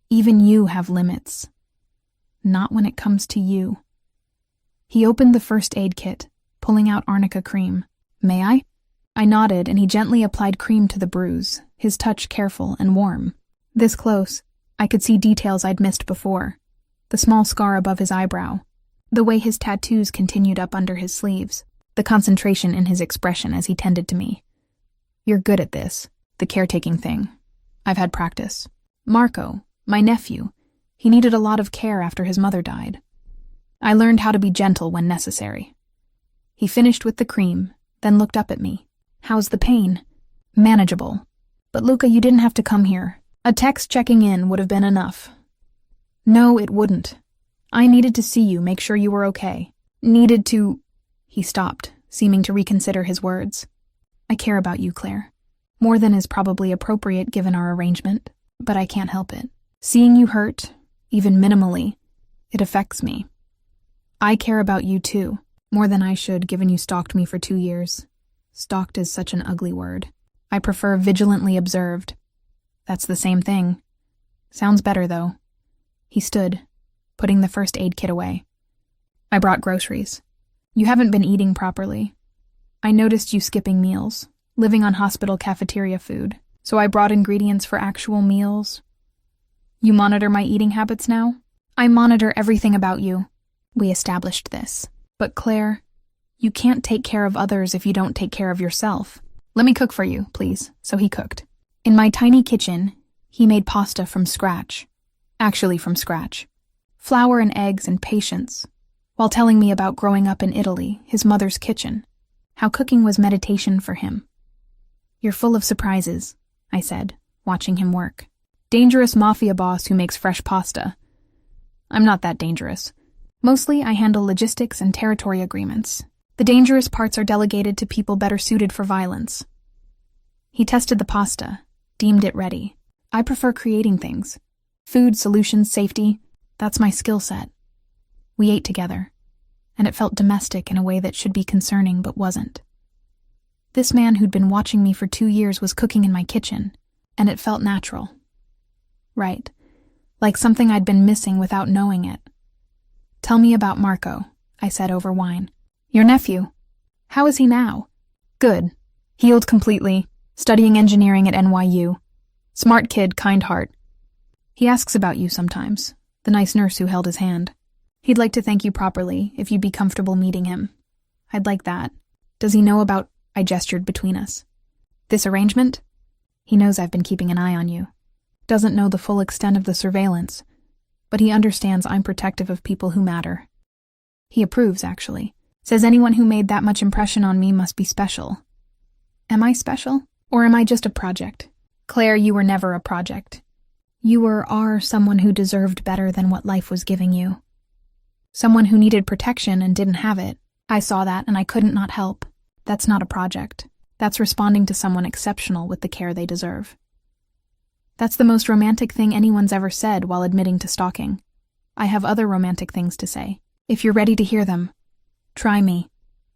Even you have limits. Not when it comes to you. He opened the first aid kit, pulling out arnica cream. "May I?" I nodded, and he gently applied cream to the bruise, his touch careful and warm. This close, I could see details I'd missed before. The small scar above his eyebrow, the way his tattoos continued up under his sleeves, the concentration in his expression as he tended to me. "You're good at this, the caretaking thing. I've had practice. Marco, my nephew, he needed a lot of care after his mother died. I learned how to be gentle when necessary." He finished with the cream, then looked up at me. "How's the pain?" "Manageable. But Luca, you didn't have to come here. A text checking in would have been enough." "No, it wouldn't. I needed to see you, make sure you were okay. Needed to..." He stopped, seeming to reconsider his words. "I care about you, Claire. More than is probably appropriate given our arrangement, but I can't help it. Seeing you hurt, even minimally, it affects me. I care about you too, more than I should given you stalked me for 2 years. Stalked is such an ugly word. I prefer vigilantly observed. That's the same thing. Sounds better, though." He stood, putting the first aid kit away. "I brought groceries. You haven't been eating properly. I noticed you skipping meals, living on hospital cafeteria food, so I brought ingredients for actual meals. You monitor my eating habits now?" "I monitor everything about you." We established this. "But Claire, you can't take care of others if you don't take care of yourself. Let me cook for you, please." So he cooked. In my tiny kitchen, he made pasta from scratch. Actually from scratch. Flour and eggs and patience, while telling me about growing up in Italy, his mother's kitchen, how cooking was meditation for him. "You're full of surprises," I said, watching him work. "Dangerous mafia boss who makes fresh pasta." I'm not that dangerous. Mostly I handle logistics and territory agreements. The dangerous parts are delegated to people better suited for violence. He tested the pasta, deemed it ready. I prefer creating things. Food, solutions, safety, that's my skill set. We ate together, and it felt domestic in a way that should be concerning but wasn't. This man who'd been watching me for 2 years was cooking in my kitchen, and it felt natural. Right. Like something I'd been missing without knowing it. "Tell me about Marco," I said over wine. "Your nephew. How is he now?" "Good. Healed completely. Studying engineering at NYU. Smart kid, kind heart. He asks about you sometimes, the nice nurse who held his hand. He'd like to thank you properly, if you'd be comfortable meeting him. I'd like that. Does he know about—" I gestured between us. "This arrangement?" "He knows I've been keeping an eye on you. Doesn't know the full extent of the surveillance, but he understands I'm protective of people who matter. He approves, actually. Says anyone who made that much impression on me must be special. Am I special? Or am I just a project? Claire, you were never a project. You are someone who deserved better than what life was giving you. Someone who needed protection and didn't have it. I saw that and I couldn't not help. That's not a project. That's responding to someone exceptional with the care they deserve. That's the most romantic thing anyone's ever said while admitting to stalking. I have other romantic things to say. If you're ready to hear them, try me."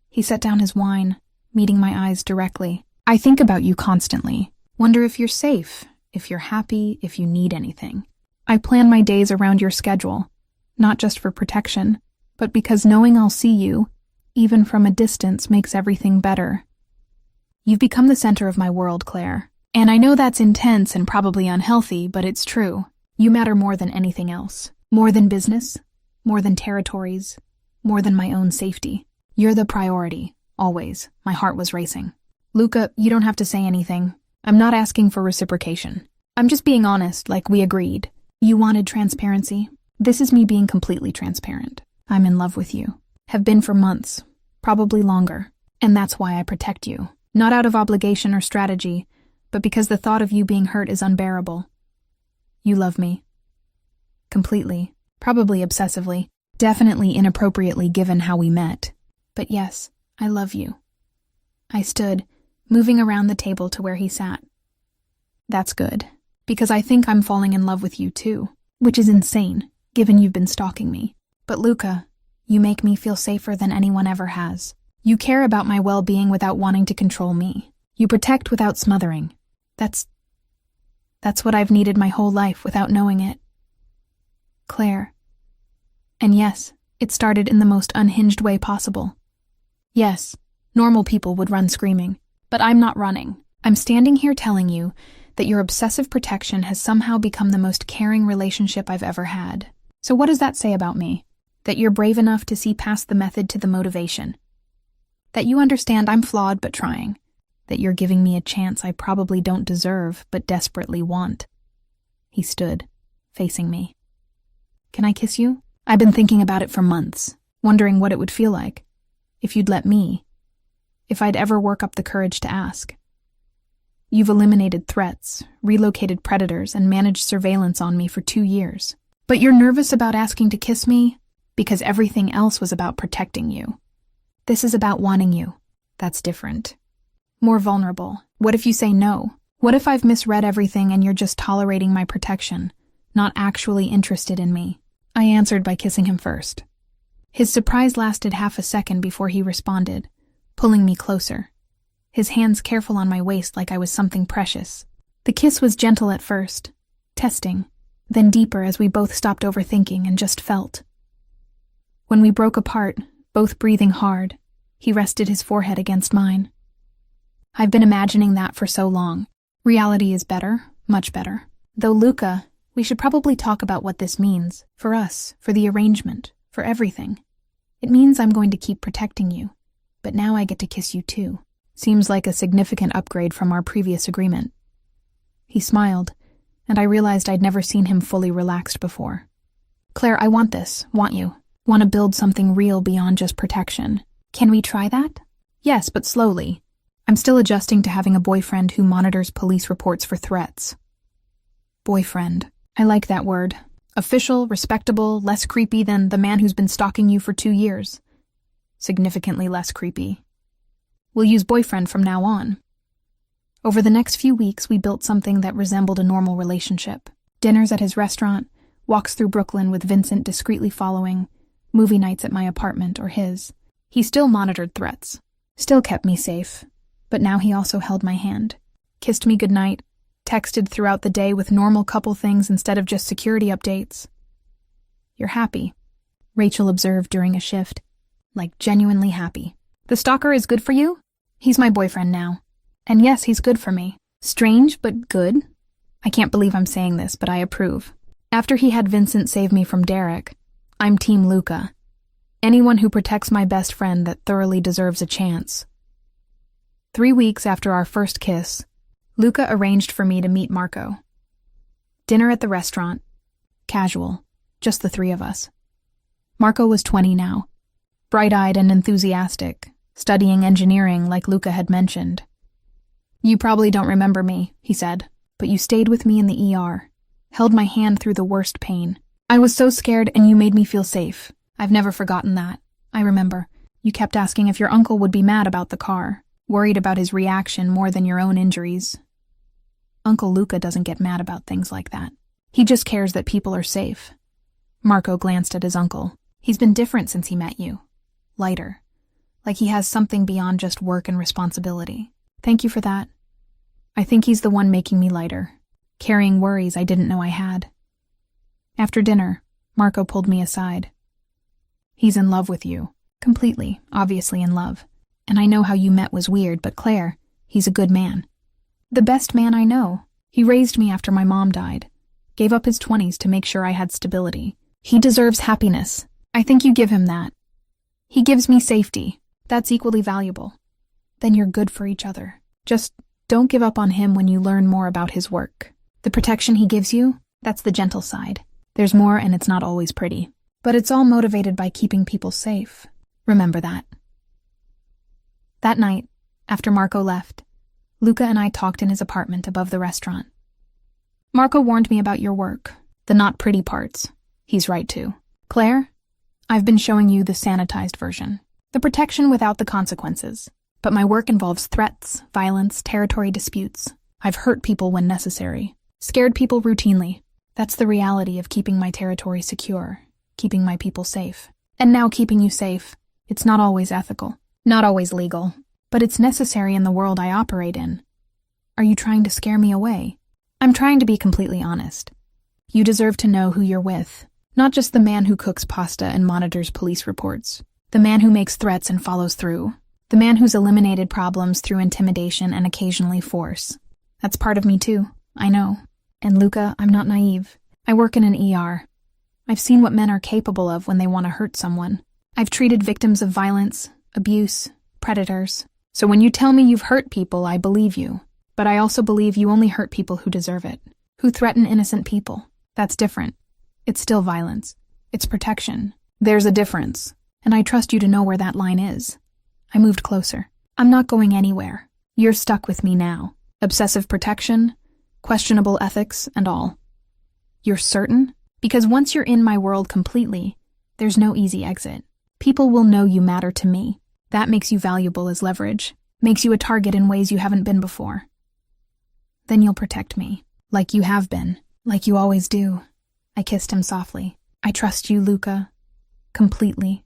He set down his wine, meeting my eyes directly. "I think about you constantly. Wonder if you're safe, if you're happy, if you need anything. I plan my days around your schedule, not just for protection, but because knowing I'll see you, even from a distance, makes everything better. You've become the center of my world, Claire. And I know that's intense and probably unhealthy, but it's true. You matter more than anything else. More than business, more than territories, more than my own safety. You're the priority, always." My heart was racing. "Luca, you don't have to say anything. I'm not asking for reciprocation. I'm just being honest, like we agreed. You wanted transparency. This is me being completely transparent. I'm in love with you. Have been for months, probably longer. And that's why I protect you. Not out of obligation or strategy, but because the thought of you being hurt is unbearable. You love me. Completely. Probably obsessively. Definitely inappropriately given how we met. But yes, I love you." I stood, moving around the table to where he sat. "That's good, because I think I'm falling in love with you too, which is insane, given you've been stalking me. But Luca, you make me feel safer than anyone ever has. You care about my well-being without wanting to control me. You protect without smothering. That's what I've needed my whole life without knowing it. Claire." And yes, it started in the most unhinged way possible. Yes, normal people would run screaming, but I'm not running. I'm standing here telling you that your obsessive protection has somehow become the most caring relationship I've ever had. So what does that say about me? That you're brave enough to see past the method to the motivation. That you understand I'm flawed but trying. That you're giving me a chance I probably don't deserve but desperately want. He stood, facing me. "Can I kiss you? I've been thinking about it for months, wondering what it would feel like. If you'd let me. If I'd ever work up the courage to ask. You've eliminated threats, relocated predators, and managed surveillance on me for 2 years. But you're nervous about asking to kiss me because everything else was about protecting you. This is about wanting you. That's different. More vulnerable. What if you say no? What if I've misread everything and you're just tolerating my protection, not actually interested in me?" I answered by kissing him first. His surprise lasted half a second before he responded, pulling me closer, his hands careful on my waist like I was something precious. The kiss was gentle at first, testing, then deeper as we both stopped overthinking and just felt. When we broke apart, both breathing hard, he rested his forehead against mine. I've been imagining that for so long. Reality is better, much better. Though, Luca, we should probably talk about what this means, for us, for the arrangement, for everything. It means I'm going to keep protecting you, but now I get to kiss you too. Seems like a significant upgrade from our previous agreement. He smiled, and I realized I'd never seen him fully relaxed before. "Claire, I want this, want you. Want to build something real beyond just protection. Can we try that?" "Yes, but slowly. I'm still adjusting to having a boyfriend who monitors police reports for threats." Boyfriend. I like that word. Official, respectable, less creepy than the man who's been stalking you for 2 years. Significantly less creepy. We'll use boyfriend from now on. Over the next few weeks, we built something that resembled a normal relationship. Dinners at his restaurant, walks through Brooklyn with Vincent discreetly following, movie nights at my apartment or his. He still monitored threats, still kept me safe, But now he also held my hand, kissed me goodnight, texted throughout the day with normal couple things instead of just security updates. "You're happy," Rachel observed during a shift. "Like genuinely happy. The stalker is good for you? He's my boyfriend now. And yes, he's good for me. Strange, but good. I can't believe I'm saying this, but I approve. After he had Vincent save me from Derek, I'm Team Luca. Anyone who protects my best friend that thoroughly deserves a chance." 3 weeks after our first kiss, Luca arranged for me to meet Marco. Dinner at the restaurant. Casual. Just the three of us. Marco was 20 now. Bright-eyed and enthusiastic, studying engineering like Luca had mentioned. "You probably don't remember me," he said, "but you stayed with me in the ER, held my hand through the worst pain. I was so scared and you made me feel safe. I've never forgotten that. I remember. You kept asking if your uncle would be mad about the car, worried about his reaction more than your own injuries. Uncle Luca doesn't get mad about things like that. He just cares that people are safe." Marco glanced at his uncle. "He's been different since he met you. Lighter. Like he has something beyond just work and responsibility. Thank you for that. I think he's the one making me lighter, carrying worries I didn't know I had." After dinner, Marco pulled me aside. "He's in love with you. Completely, obviously in love. And I know how you met was weird, but Claire, he's a good man. The best man I know. He raised me after my mom died. Gave up his 20s to make sure I had stability. He deserves happiness. I think you give him that. He gives me safety. That's equally valuable. Then you're good for each other. Just don't give up on him when you learn more about his work. The protection he gives you, that's the gentle side. There's more and it's not always pretty. But it's all motivated by keeping people safe. Remember that." That night, after Marco left, Luca and I talked in his apartment above the restaurant. "Marco warned me about your work, the not pretty parts. He's right too. Claire, I've been showing you the sanitized version, the protection without the consequences. But my work involves threats, violence, territory disputes. I've hurt people when necessary, scared people routinely. That's the reality of keeping my territory secure, keeping my people safe. And now keeping you safe. It's not always ethical, not always legal, but it's necessary in the world I operate in. Are you trying to scare me away? I'm trying to be completely honest. You deserve to know who you're with, not just the man who cooks pasta and monitors police reports, the man who makes threats and follows through, the man who's eliminated problems through intimidation and occasionally force. That's part of me too, I know. And Luca, I'm not naive. I work in an ER. I've seen what men are capable of when they want to hurt someone. I've treated victims of violence, abuse, predators. So when you tell me you've hurt people, I believe you. But I also believe you only hurt people who deserve it, who threaten innocent people. That's different. It's still violence. It's protection. There's a difference. And I trust you to know where that line is." I moved closer. "I'm not going anywhere. You're stuck with me now. Obsessive protection, questionable ethics, and all." "You're certain? Because once you're in my world completely, there's no easy exit. People will know you matter to me. That makes you valuable as leverage, makes you a target in ways you haven't been before. Then you'll protect me, like you have been, like you always do." I kissed him softly. "I trust you, Luca, completely.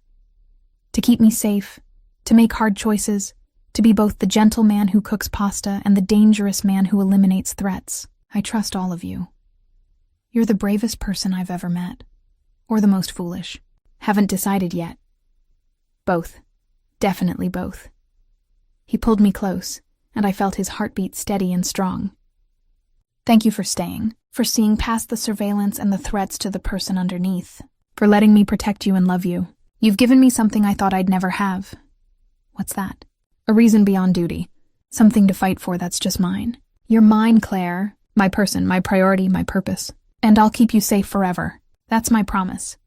To keep me safe, to make hard choices, to be both the gentle man who cooks pasta and the dangerous man who eliminates threats. I trust all of you. You're the bravest person I've ever met. Or the most foolish. Haven't decided yet. Both. Definitely both." He pulled me close, and I felt his heartbeat steady and strong. "Thank you for staying, for seeing past the surveillance and the threats to the person underneath, for letting me protect you and love you. You've given me something I thought I'd never have." "What's that?" "A reason beyond duty. Something to fight for that's just mine. You're mine, Claire. My person, my priority, my purpose. And I'll keep you safe forever. That's my promise.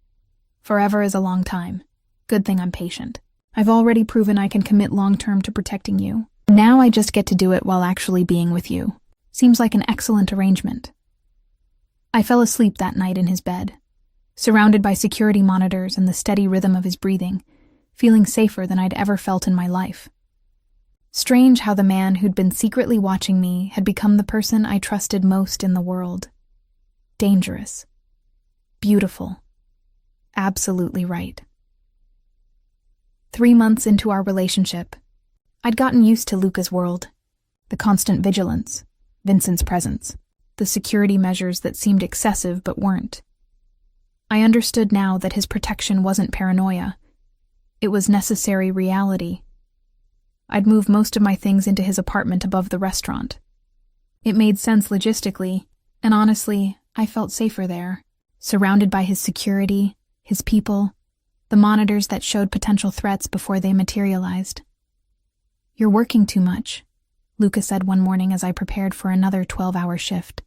Forever is a long time. Good thing I'm patient. I've already proven I can commit long-term to protecting you. Now I just get to do it while actually being with you. Seems like an excellent arrangement." I fell asleep that night in his bed, surrounded by security monitors and the steady rhythm of his breathing, feeling safer than I'd ever felt in my life. Strange how the man who'd been secretly watching me had become the person I trusted most in the world. Dangerous. Beautiful. Absolutely right. 3 months into our relationship, I'd gotten used to Luca's world. The constant vigilance, Vincent's presence, the security measures that seemed excessive but weren't. I understood now that his protection wasn't paranoia. It was necessary reality. I'd moved most of my things into his apartment above the restaurant. It made sense logistically, and honestly, I felt safer there, surrounded by his security, his people, the monitors that showed potential threats before they materialized. "You're working too much," Luca said one morning as I prepared for another 12-hour shift.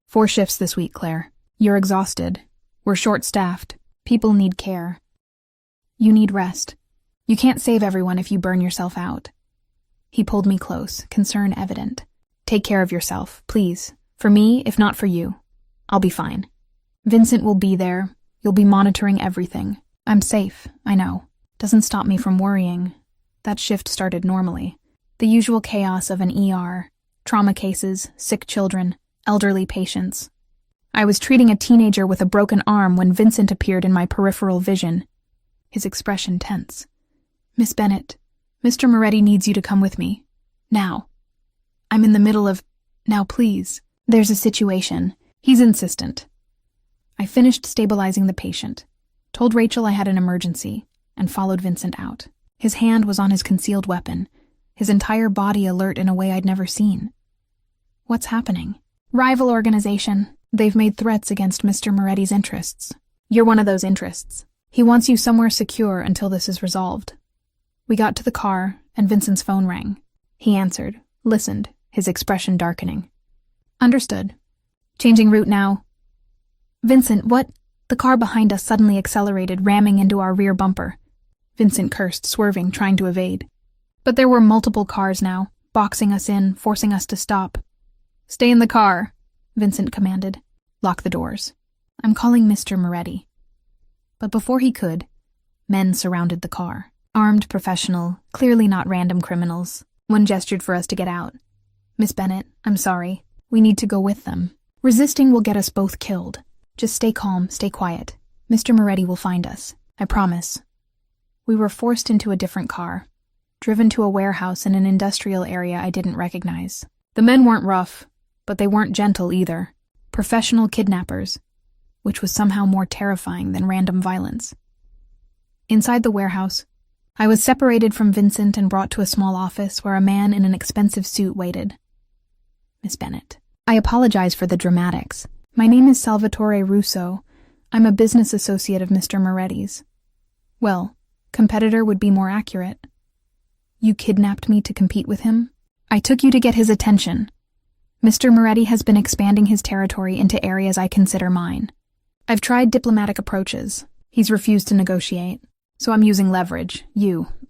4 shifts this week, Claire. You're exhausted. We're short-staffed. People need care. You need rest. You can't save everyone if you burn yourself out. He pulled me close, concern evident. Take care of yourself, please. For me, if not for you. I'll be fine. Vincent will be there. You'll be monitoring everything. I'm safe, I know. Doesn't stop me from worrying. That shift started normally. The usual chaos of an ER, trauma cases, sick children, elderly patients. I was treating a teenager with a broken arm when Vincent appeared in my peripheral vision, his expression tense. "Miss Bennett, Mr. Moretti needs you to come with me. Now. I'm in the middle of... Now, please. There's a situation. He's insistent." I finished stabilizing the patient, told Rachel I had an emergency, and followed Vincent out. His hand was on his concealed weapon, his entire body alert in a way I'd never seen. What's happening? Rival organization. They've made threats against Mr. Moretti's interests. You're one of those interests. He wants you somewhere secure until this is resolved. We got to the car, and Vincent's phone rang. He answered, listened, his expression darkening. Understood. Changing route now. Vincent, what? The car behind us suddenly accelerated, ramming into our rear bumper. Vincent cursed, swerving, trying to evade. But there were multiple cars now, boxing us in, forcing us to stop. Stay in the car, Vincent commanded. Lock the doors. I'm calling Mr. Moretti. But before he could, men surrounded the car. Armed professional, clearly not random criminals. One gestured for us to get out. Miss Bennett, I'm sorry. We need to go with them. Resisting will get us both killed. Just stay calm, stay quiet. Mr. Moretti will find us. I promise. We were forced into a different car, driven to a warehouse in an industrial area I didn't recognize. The men weren't rough, but they weren't gentle either. Professional kidnappers, which was somehow more terrifying than random violence. Inside the warehouse, I was separated from Vincent and brought to a small office where a man in an expensive suit waited. Miss Bennett. I apologize for the dramatics. My name is Salvatore Russo. I'm a business associate of Mr. Moretti's. Well, competitor would be more accurate. You kidnapped me to compete with him? I took you to get his attention. Mr. Moretti has been expanding his territory into areas I consider mine. I've tried diplomatic approaches. He's refused to negotiate. So I'm using leverage.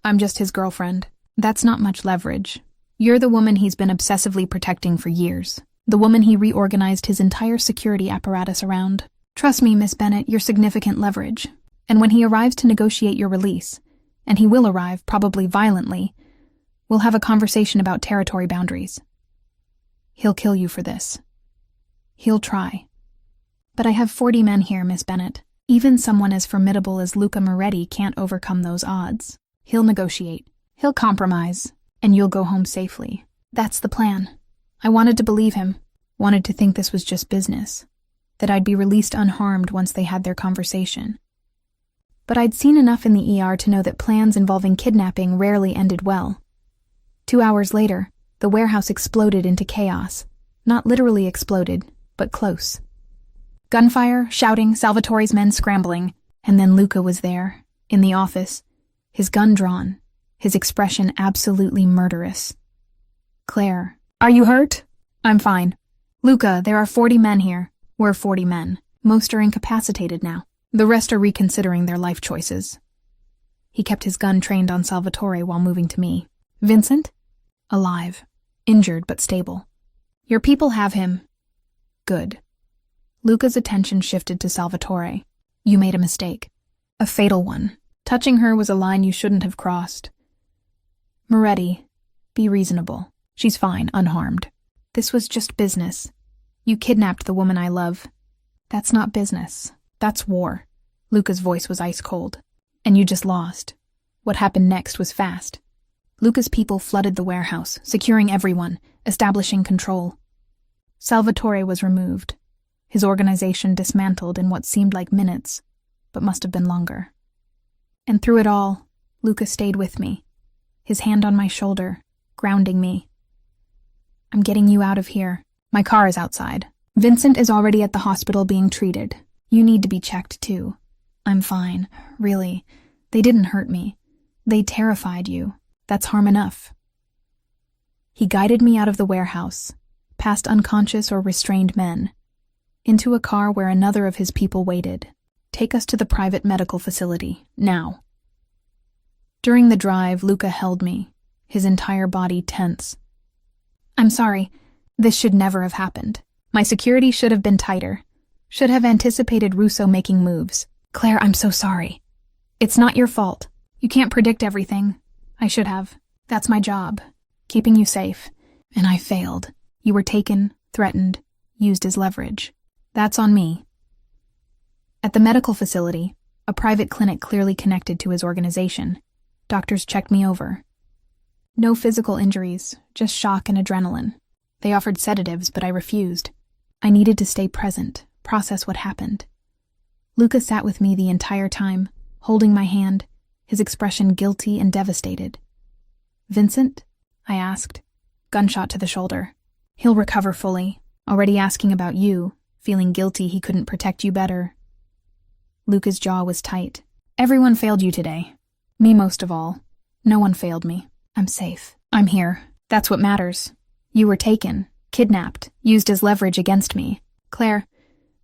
I'm just his girlfriend. That's not much leverage. You're the woman he's been obsessively protecting for years. The woman he reorganized his entire security apparatus around. Trust me, Miss Bennett, you're significant leverage. And when he arrives to negotiate your release, and he will arrive, probably violently, we'll have a conversation about territory boundaries. He'll kill you for this. He'll try. But I have 40 men here, Miss Bennett. Even someone as formidable as Luca Moretti can't overcome those odds. He'll negotiate. He'll compromise. And you'll go home safely. That's the plan. I wanted to believe him. Wanted to think this was just business. That I'd be released unharmed once they had their conversation. But I'd seen enough in the ER to know that plans involving kidnapping rarely ended well. 2 hours later, the warehouse exploded into chaos. Not literally exploded, but close. Gunfire, shouting, Salvatore's men scrambling, and then Luca was there, in the office, his gun drawn, his expression absolutely murderous. Claire, are you hurt? I'm fine. Luca, there are 40 men here. We're 40 men. Most are incapacitated now. The rest are reconsidering their life choices. He kept his gun trained on Salvatore while moving to me. Vincent? Alive. Injured but stable. Your people have him. Good. Luca's attention shifted to Salvatore. You made a mistake. A fatal one. Touching her was a line you shouldn't have crossed. Moretti, be reasonable. She's fine, unharmed. This was just business. You kidnapped the woman I love. That's not business. That's war. Luca's voice was ice cold. And you just lost. What happened next was fast. Luca's people flooded the warehouse, securing everyone, establishing control. Salvatore was removed, his organization dismantled in what seemed like minutes, but must have been longer. And through it all, Luca stayed with me, his hand on my shoulder, grounding me. I'm getting you out of here. My car is outside. Vincent is already at the hospital being treated. You need to be checked too. I'm fine, really. They didn't hurt me. They terrified you. That's harm enough. He guided me out of the warehouse, past unconscious or restrained men, into a car where another of his people waited. Take us to the private medical facility, now. During the drive, Luca held me, his entire body tense. I'm sorry. This should never have happened. My security should have been tighter. Should have anticipated Russo making moves. Claire, I'm so sorry. It's not your fault. You can't predict everything. I should have. That's my job. Keeping you safe. And I failed. You were taken, threatened, used as leverage. That's on me. At the medical facility, a private clinic clearly connected to his organization, doctors checked me over. No physical injuries, just shock and adrenaline. They offered sedatives, but I refused. I needed to stay present, process what happened. Luca sat with me the entire time, holding my hand, his expression guilty and devastated. Vincent? I asked. Gunshot to the shoulder. He'll recover fully. Already asking about you, feeling guilty he couldn't protect you better. Luca's jaw was tight. Everyone failed you today. Me most of all. No one failed me. I'm safe. I'm here. That's what matters. You were taken, kidnapped, used as leverage against me. Claire,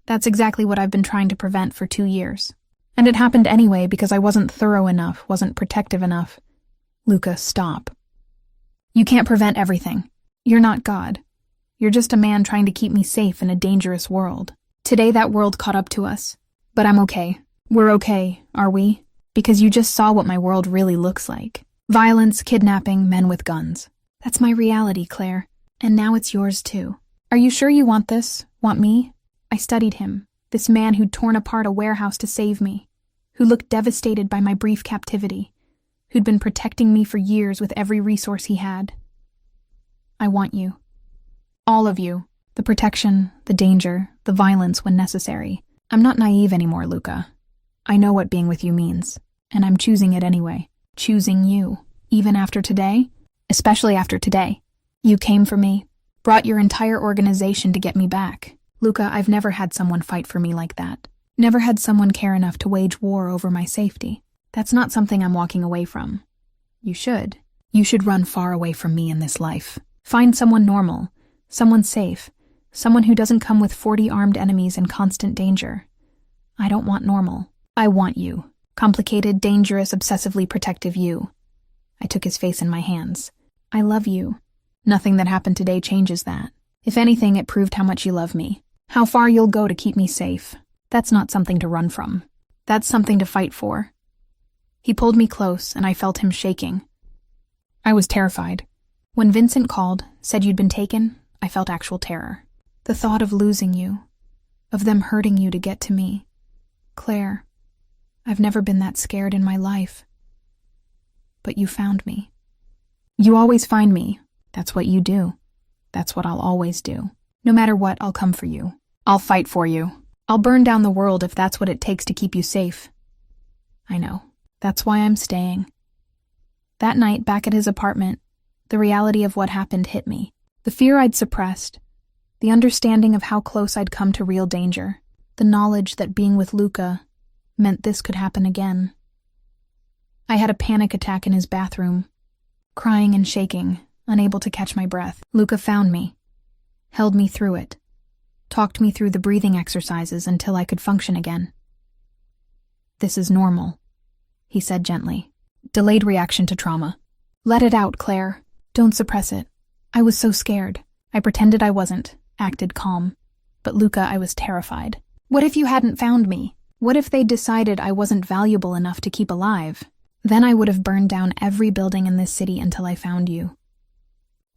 that's exactly what I've been trying to prevent for 2 years. And it happened anyway because I wasn't thorough enough, wasn't protective enough. Luca, stop. You can't prevent everything. You're not God. You're just a man trying to keep me safe in a dangerous world. Today that world caught up to us. But I'm okay. We're okay, are we? Because you just saw what my world really looks like. Violence, kidnapping, men with guns. That's my reality, Claire. And now it's yours too. Are you sure you want this? Want me? I studied him, this man who'd torn apart a warehouse to save me, who looked devastated by my brief captivity, who'd been protecting me for years with every resource he had. I want you. All of you. The protection, the danger, the violence when necessary. I'm not naive anymore, Luca. I know what being with you means, and I'm choosing it anyway. Choosing you. Even after today? Especially after today. You came for me, brought your entire organization to get me back. Luca, I've never had someone fight for me like that. Never had someone care enough to wage war over my safety. That's not something I'm walking away from. You should. You should run far away from me in this life. Find someone normal, someone safe, someone who doesn't come with 40 armed enemies and constant danger. I don't want normal. I want you. Complicated, dangerous, obsessively protective you. I took his face in my hands. I love you. Nothing that happened today changes that. If anything, it proved how much you love me. How far you'll go to keep me safe. That's not something to run from. That's something to fight for. He pulled me close, and I felt him shaking. I was terrified. When Vincent called, said you'd been taken, I felt actual terror. The thought of losing you, of them hurting you to get to me. Claire, I've never been that scared in my life. But you found me. You always find me. That's what you do. That's what I'll always do. No matter what, I'll come for you. I'll fight for you. I'll burn down the world if that's what it takes to keep you safe. I know. That's why I'm staying. That night, back at his apartment, the reality of what happened hit me. The fear I'd suppressed, the understanding of how close I'd come to real danger, the knowledge that being with Luca meant this could happen again. I had a panic attack in his bathroom, crying and shaking, unable to catch my breath. Luca found me, held me through it, talked me through the breathing exercises until I could function again. This is normal, he said gently. Delayed reaction to trauma. Let it out, Claire. Don't suppress it. I was so scared. I pretended I wasn't, acted calm. But Luca, I was terrified. What if you hadn't found me? What if they'd decided I wasn't valuable enough to keep alive? Then I would have burned down every building in this city until I found you.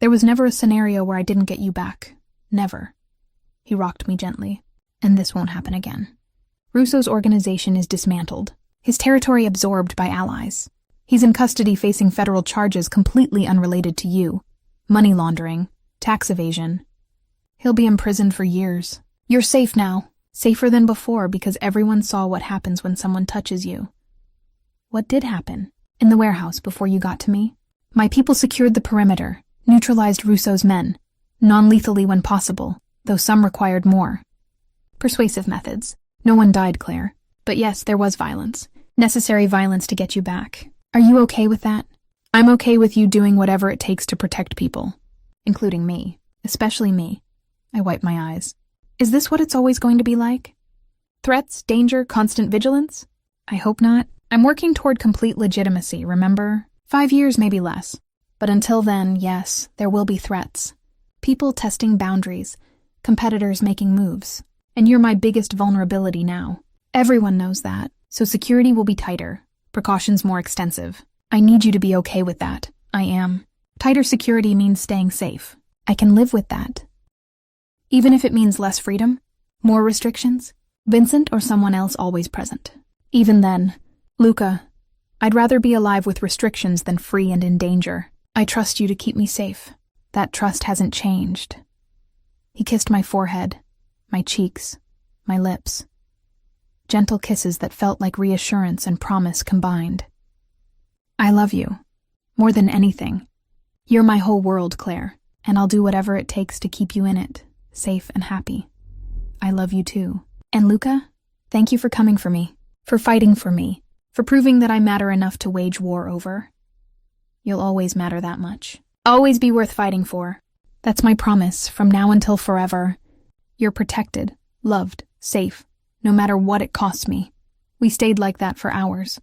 There was never a scenario where I didn't get you back. Never. He rocked me gently. And this won't happen again. Russo's organization is dismantled. His territory absorbed by allies. He's in custody facing federal charges completely unrelated to you. Money laundering, tax evasion. He'll be imprisoned for years. You're safe now. Safer than before because everyone saw what happens when someone touches you. What did happen? In the warehouse before you got to me? My people secured the perimeter, neutralized Russo's men, non-lethally when possible, though some required more. Persuasive methods. No one died, Claire. But yes, there was violence. Necessary violence to get you back. Are you okay with that? I'm okay with you doing whatever it takes to protect people. Including me. Especially me. I wipe my eyes. Is this what it's always going to be like? Threats, danger, constant vigilance? I hope not. I'm working toward complete legitimacy, remember? 5 years, maybe less. But until then, yes, there will be threats. People testing boundaries. Competitors making moves. And you're my biggest vulnerability now. Everyone knows that, so security will be tighter. Precautions more extensive. I need you to be okay with that. I am. Tighter security means staying safe. I can live with that. Even if it means less freedom, more restrictions, Vincent or someone else always present. Even then, Luca, I'd rather be alive with restrictions than free and in danger. I trust you to keep me safe. That trust hasn't changed. He kissed my forehead, my cheeks, my lips. Gentle kisses that felt like reassurance and promise combined. I love you. More than anything. You're my whole world, Claire, and I'll do whatever it takes to keep you in it. Safe and happy. I love you too. And Luca, thank you for coming for me, for fighting for me, for proving that I matter enough to wage war over. You'll always matter that much. Always be worth fighting for. That's my promise, from now until forever. You're protected, loved, safe, no matter what it costs me. We stayed like that for hours,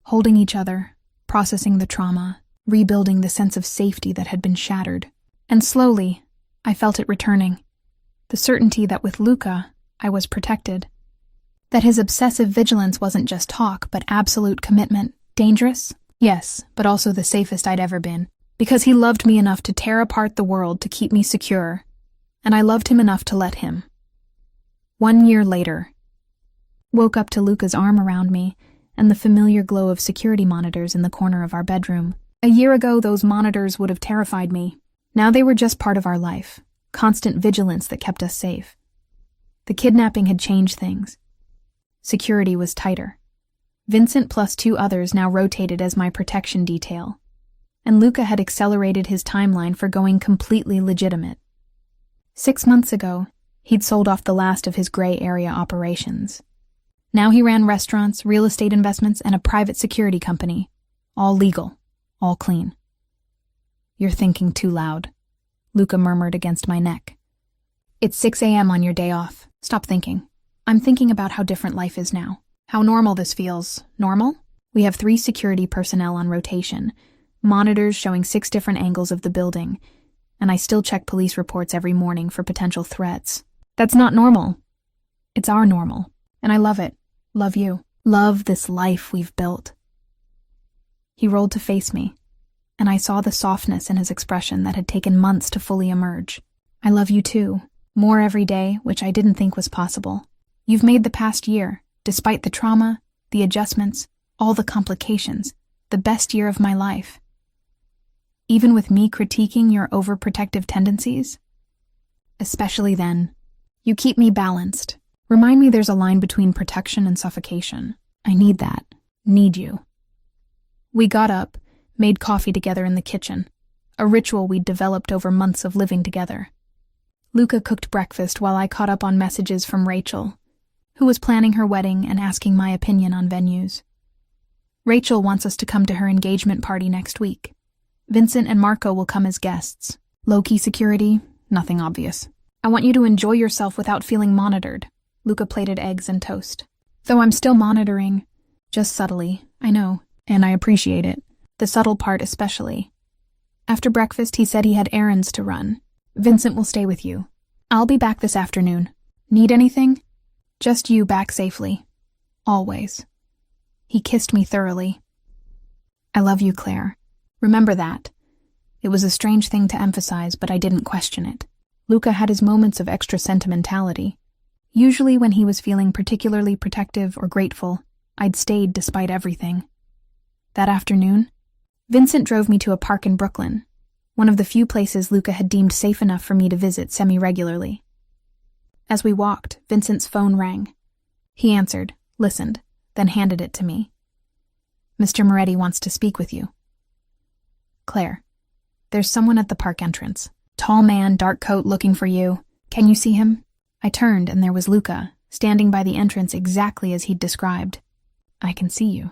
holding each other, processing the trauma, rebuilding the sense of safety that had been shattered. And slowly, I felt it returning. The certainty that with Luca, I was protected. That his obsessive vigilance wasn't just talk, but absolute commitment. Dangerous? Yes, but also the safest I'd ever been. Because he loved me enough to tear apart the world to keep me secure. And I loved him enough to let him. 1 year later. Woke up to Luca's arm around me and the familiar glow of security monitors in the corner of our bedroom. A year ago, those monitors would have terrified me. Now they were just part of our life. Constant vigilance that kept us safe. The kidnapping had changed things. Security was tighter. Vincent plus 2 others now rotated as my protection detail. And Luca had accelerated his timeline for going completely legitimate. 6 months ago, he'd sold off the last of his gray area operations. Now he ran restaurants, real estate investments, and a private security company. All legal, all clean. You're thinking too loud, Luca murmured against my neck. It's 6 a.m. on your day off. Stop thinking. I'm thinking about how different life is now. How normal this feels. Normal? We have 3 security personnel on rotation, monitors showing 6 different angles of the building, and I still check police reports every morning for potential threats. That's not normal. It's our normal, and I love it. Love you. Love this life we've built. He rolled to face me, and I saw the softness in his expression that had taken months to fully emerge. I love you too. More every day, which I didn't think was possible. You've made the past year, despite the trauma, the adjustments, all the complications, the best year of my life. Even with me critiquing your overprotective tendencies? Especially then. You keep me balanced. Remind me there's a line between protection and suffocation. I need that. Need you. We got up, made coffee together in the kitchen, a ritual we'd developed over months of living together. Luca cooked breakfast while I caught up on messages from Rachel, who was planning her wedding and asking my opinion on venues. Rachel wants us to come to her engagement party next week. Vincent and Marco will come as guests. Low-key security, nothing obvious. I want you to enjoy yourself without feeling monitored. Luca plated eggs and toast. Though I'm still monitoring, just subtly, I know, and I appreciate it. The subtle part especially. After breakfast, he said he had errands to run. Vincent will stay with you. I'll be back this afternoon. Need anything? Just you back safely. Always. He kissed me thoroughly. I love you, Claire. Remember that. It was a strange thing to emphasize, but I didn't question it. Luca had his moments of extra sentimentality. Usually when he was feeling particularly protective or grateful, I'd stayed despite everything. That afternoon, Vincent drove me to a park in Brooklyn, one of the few places Luca had deemed safe enough for me to visit semi-regularly. As we walked, Vincent's phone rang. He answered, listened, then handed it to me. "Mr. Moretti wants to speak with you." "Claire, there's someone at the park entrance. Tall man, dark coat, looking for you. Can you see him?" I turned, and there was Luca, standing by the entrance exactly as he'd described. "I can see you.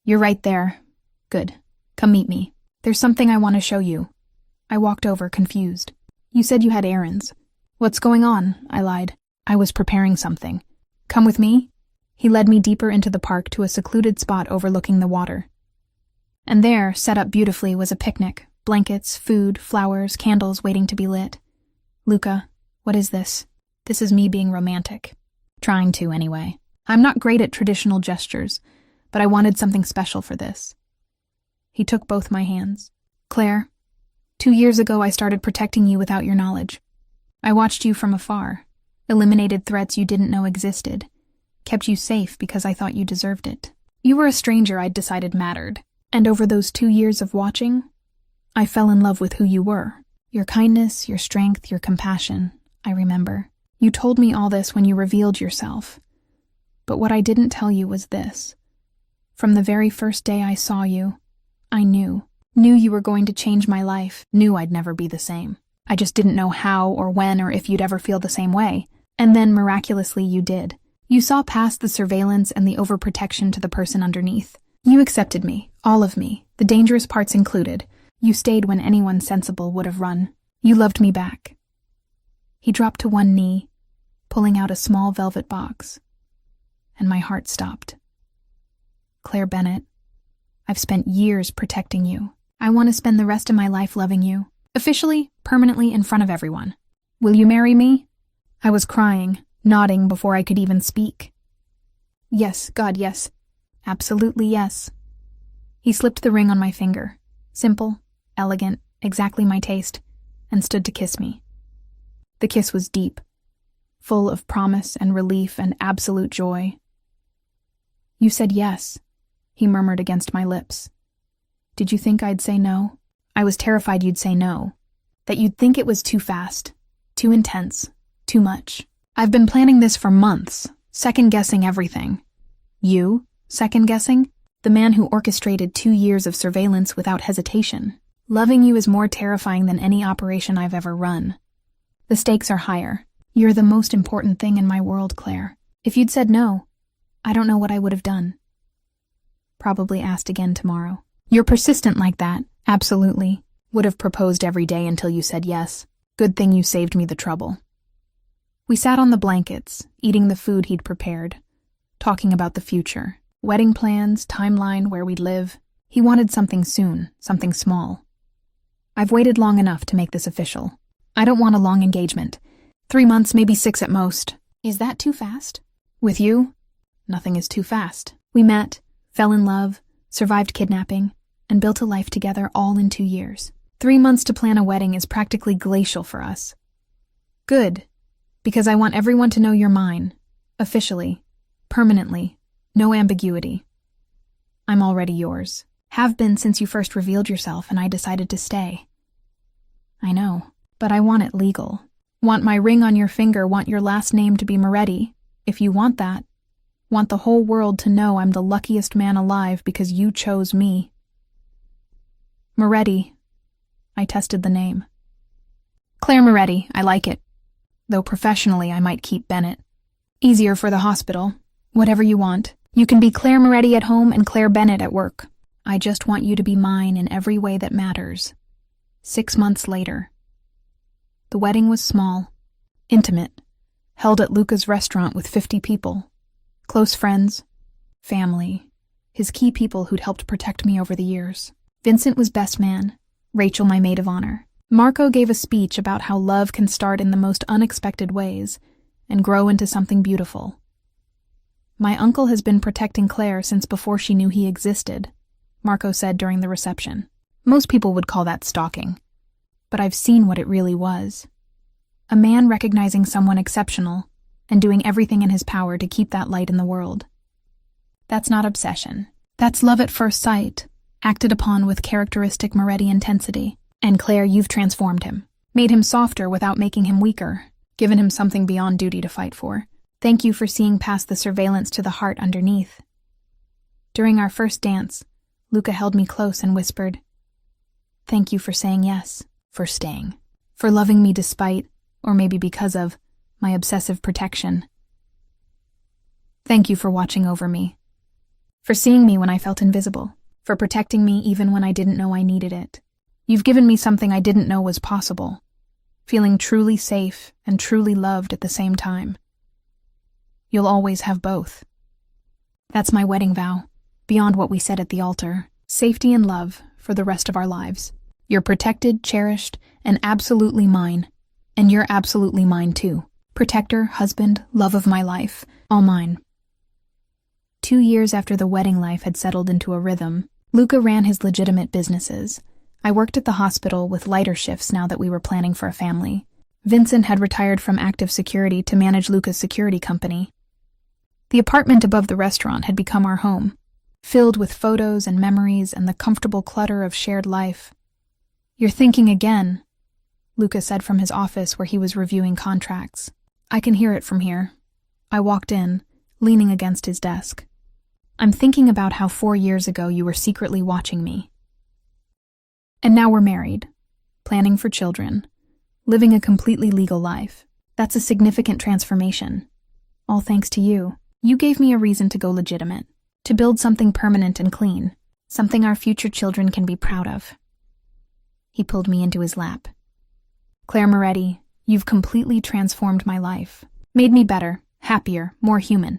You're right there. Good. Come meet me. There's something I want to show you." I walked over, confused. "You said you had errands." "What's going on?" I lied. "I was preparing something." "Come with me?" He led me deeper into the park to a secluded spot overlooking the water. And there, set up beautifully, was a picnic. Blankets, food, flowers, candles waiting to be lit. "Luca, what is this?" "This is me being romantic. Trying to, anyway. I'm not great at traditional gestures, but I wanted something special for this." He took both my hands. "Claire, 2 years ago I started protecting you without your knowledge. I watched you from afar, eliminated threats you didn't know existed, kept you safe because I thought you deserved it. You were a stranger I'd decided mattered, and over those 2 years of watching, I fell in love with who you were. Your kindness, your strength, your compassion, I remember. You told me all this when you revealed yourself. But what I didn't tell you was this. From the very first day I saw you, I knew you were going to change my life, knew I'd never be the same. I just didn't know how or when or if you'd ever feel the same way. And then, miraculously, you did. You saw past the surveillance and the overprotection to the person underneath. You accepted me, all of me, the dangerous parts included. You stayed when anyone sensible would have run. You loved me back." He dropped to one knee, pulling out a small velvet box, and my heart stopped. "Claire Bennett, I've spent years protecting you. I want to spend the rest of my life loving you, officially, permanently, in front of everyone. Will you marry me?" I was crying, nodding before I could even speak. "Yes, God, yes. Absolutely yes." He slipped the ring on my finger, simple, elegant, exactly my taste, and stood to kiss me. The kiss was deep, full of promise and relief and absolute joy. "You said yes," he murmured against my lips. "Did you think I'd say no?" "I was terrified you'd say no, that you'd think it was too fast, too intense, too much. I've been planning this for months, second-guessing everything." "You? Second-guessing?" "The man who orchestrated 2 years of surveillance without hesitation. Loving you is more terrifying than any operation I've ever run. The stakes are higher. You're the most important thing in my world, Claire. If you'd said no, I don't know what I would have done." Probably asked again tomorrow. "You're persistent like that, absolutely. Would have proposed every day until you said yes. Good thing you saved me the trouble." We sat on the blankets, eating the food he'd prepared, talking about the future. Wedding plans, timeline, where we'd live. He wanted something soon, something small. "I've waited long enough to make this official. I don't want a long engagement. 3 months, maybe 6 at most." "Is that too fast?" "With you, nothing is too fast. We met, fell in love, survived kidnapping, and built a life together all in 2 years. 3 months to plan a wedding is practically glacial for us." "Good, because I want everyone to know you're mine. Officially, permanently, no ambiguity. I'm already yours. Have been since you first revealed yourself and I decided to stay." "I know, but I want it legal. Want my ring on your finger, want your last name to be Moretti. If you want that, want the whole world to know I'm the luckiest man alive because you chose me." "Moretti." I tested the name. "Claire Moretti, I like it. Though professionally I might keep Bennett. Easier for the hospital. Whatever you want. You can be Claire Moretti at home and Claire Bennett at work. I just want you to be mine in every way that matters." 6 months later. The wedding was small, intimate, held at Luca's restaurant with 50 people. Close friends, family, his key people who'd helped protect me over the years. Vincent was best man, Rachel my maid of honor. Marco gave a speech about how love can start in the most unexpected ways and grow into something beautiful. My uncle has been protecting Claire since before she knew he existed, Marco said during the reception. Most people would call that stalking, but I've seen what it really was. A man recognizing someone exceptional and doing everything in his power to keep that light in the world. That's not obsession. That's love at first sight, acted upon with characteristic Moretti intensity. And Claire, you've transformed him. Made him softer without making him weaker. Given him something beyond duty to fight for. Thank you for seeing past the surveillance to the heart underneath. During our first dance, Luca held me close and whispered, "Thank you for saying yes, for staying, for loving me despite, or maybe because of, my obsessive protection. Thank you for watching over me, for seeing me when I felt invisible, for protecting me even when I didn't know I needed it. You've given me something I didn't know was possible, feeling truly safe and truly loved at the same time. You'll always have both. That's my wedding vow, beyond what we said at the altar, safety and love for the rest of our lives. You're protected, cherished, and absolutely mine. And you're absolutely mine too. Protector, husband, love of my life, all mine." 2 years after the wedding life had settled into a rhythm, Luca ran his legitimate businesses. I worked at the hospital with lighter shifts now that we were planning for a family. Vincent had retired from active security to manage Luca's security company. The apartment above the restaurant had become our home, filled with photos and memories and the comfortable clutter of shared life. "You're thinking again," Luca said from his office where he was reviewing contracts. I can hear it from here. I walked in, leaning against his desk. "I'm thinking about how 4 years ago you were secretly watching me. And now we're married, planning for children, living a completely legal life. That's a significant transformation. All thanks to you. You gave me a reason to go legitimate, to build something permanent and clean, something our future children can be proud of." He pulled me into his lap. "Claire Moretti, you've completely transformed my life. Made me better, happier, more human.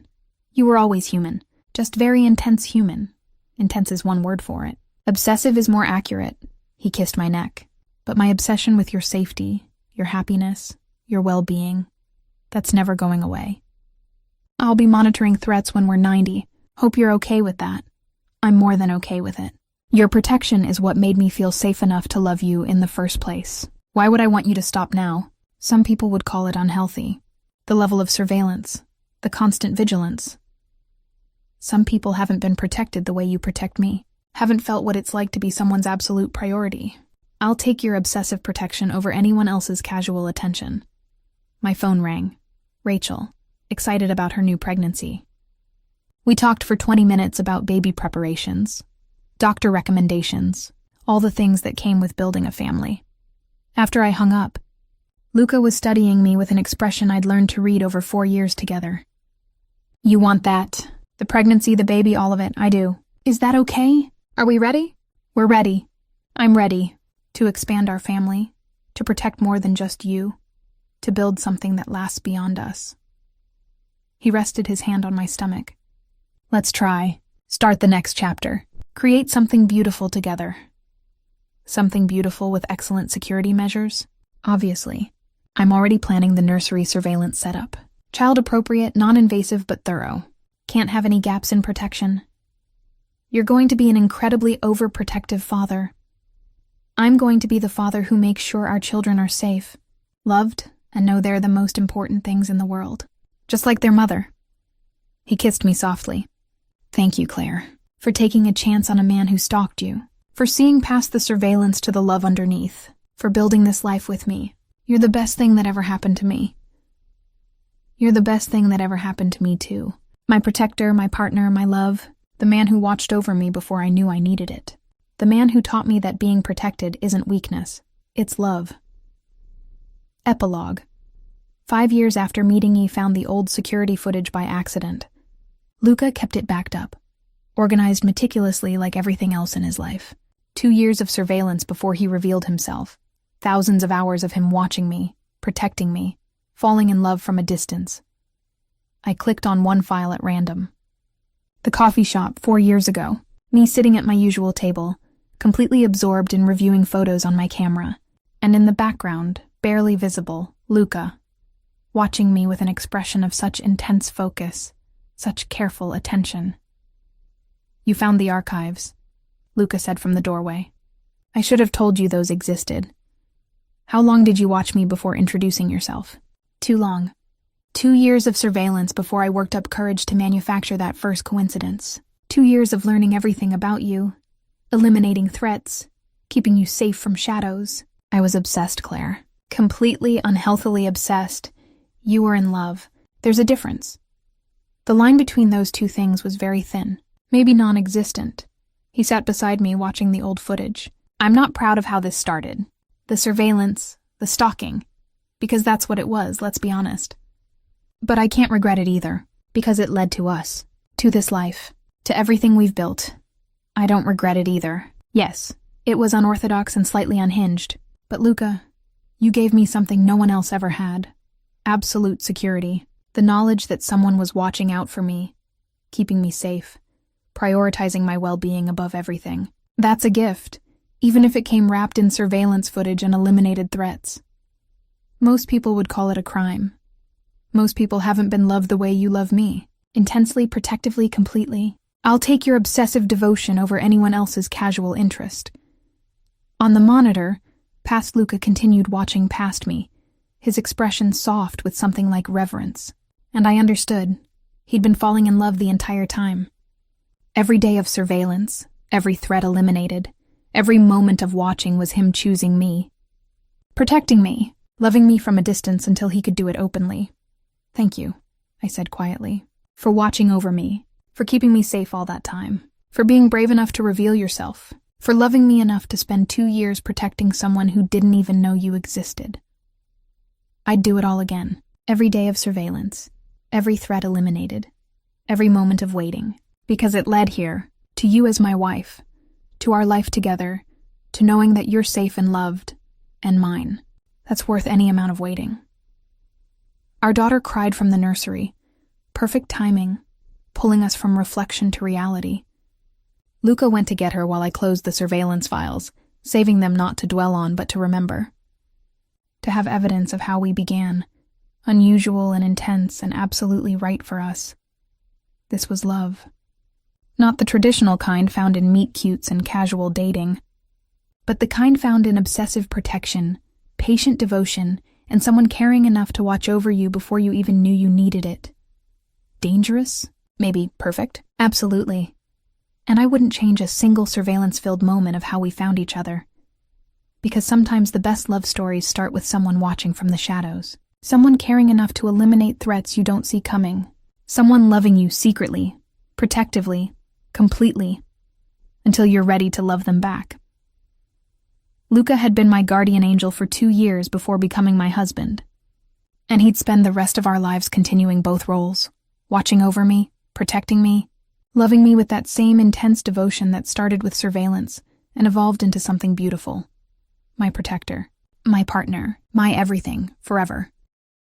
You were always human, just very intense human. Intense is one word for it. Obsessive is more accurate." He kissed my neck. "But my obsession with your safety, your happiness, your well-being, that's never going away. I'll be monitoring threats when we're 90. Hope you're okay with that. I'm more than okay with it. Your protection is what made me feel safe enough to love you in the first place. Why would I want you to stop now? Some people would call it unhealthy. The level of surveillance, the constant vigilance. Some people haven't been protected the way you protect me, haven't felt what it's like to be someone's absolute priority. I'll take your obsessive protection over anyone else's casual attention." My phone rang. Rachel, excited about her new pregnancy. We talked for 20 minutes about baby preparations, doctor recommendations, all the things that came with building a family. After I hung up, Luca was studying me with an expression I'd learned to read over 4 years together. "You want that. The pregnancy, the baby, all of it. I do. Is that okay? Are we ready?" "We're ready. I'm ready. To expand our family, to protect more than just you, to build something that lasts beyond us." He rested his hand on my stomach. "Let's try. Start the next chapter. Create something beautiful together. Something beautiful with excellent security measures? Obviously. I'm already planning the nursery surveillance setup. Child-appropriate, non-invasive, but thorough. Can't have any gaps in protection. You're going to be an incredibly overprotective father. I'm going to be the father who makes sure our children are safe, loved, and know they're the most important things in the world. Just like their mother." He kissed me softly. "Thank you, Claire, for taking a chance on a man who stalked you, for seeing past the surveillance to the love underneath, for building this life with me. You're the best thing that ever happened to me. You're the best thing that ever happened to me, too. My protector, my partner, my love, the man who watched over me before I knew I needed it. The man who taught me that being protected isn't weakness, it's love." Epilogue. 5 years after meeting he found the old security footage by accident. Luca kept it backed up, organized meticulously like everything else in his life. 2 years of surveillance before he revealed himself. Thousands of hours of him watching me, protecting me, falling in love from a distance. I clicked on one file at random. The coffee shop 4 years ago. Me sitting at my usual table, completely absorbed in reviewing photos on my camera. And in the background, barely visible, Luca, watching me with an expression of such intense focus, such careful attention. "You found the archives," Luca said from the doorway. "I should have told you those existed. How long did you watch me before introducing yourself?" "Too long. 2 years of surveillance before I worked up courage to manufacture that first coincidence. 2 years of learning everything about you, eliminating threats, keeping you safe from shadows. I was obsessed, Claire. Completely, unhealthily obsessed. You were in love. There's a difference. The line between those two things was very thin, maybe non-existent. He sat beside me watching the old footage. I'm not proud of how this started. The surveillance, the stalking. Because that's what it was, let's be honest. But I can't regret it either, because it led to us, to this life, to everything we've built. I don't regret it either. Yes, it was unorthodox and slightly unhinged, but Luca, you gave me something no one else ever had. Absolute security. The knowledge that someone was watching out for me, keeping me safe, prioritizing my well-being above everything. That's a gift, even if it came wrapped in surveillance footage and eliminated threats. Most people would call it a crime. Most people haven't been loved the way you love me, intensely, protectively, completely. I'll take your obsessive devotion over anyone else's casual interest. On the monitor, past Luca continued watching past me, his expression soft with something like reverence. And I understood. He'd been falling in love the entire time. Every day of surveillance, every threat eliminated, every moment of watching was him choosing me. Protecting me, loving me from a distance until he could do it openly. Thank you, I said quietly, for watching over me, for keeping me safe all that time, for being brave enough to reveal yourself, for loving me enough to spend 2 years protecting someone who didn't even know you existed. I'd do it all again. Every day of surveillance, every threat eliminated, every moment of waiting, because it led here, to you as my wife, to our life together, to knowing that you're safe and loved, and mine. That's worth any amount of waiting. Our daughter cried from the nursery. Perfect timing, pulling us from reflection to reality. Luca went to get her while I closed the surveillance files, saving them not to dwell on but to remember. To have evidence of how we began, unusual and intense and absolutely right for us. This was love. Not the traditional kind found in meet-cutes and casual dating, but the kind found in obsessive protection, patient devotion, and someone caring enough to watch over you before you even knew you needed it. Dangerous? Maybe perfect? Absolutely. And I wouldn't change a single surveillance-filled moment of how we found each other. Because sometimes the best love stories start with someone watching from the shadows. Someone caring enough to eliminate threats you don't see coming. Someone loving you secretly, protectively, completely, until you're ready to love them back. Luca had been my guardian angel for 2 years before becoming my husband. And he'd spend the rest of our lives continuing both roles, watching over me, protecting me, loving me with that same intense devotion that started with surveillance and evolved into something beautiful. My protector, my partner, my everything, forever.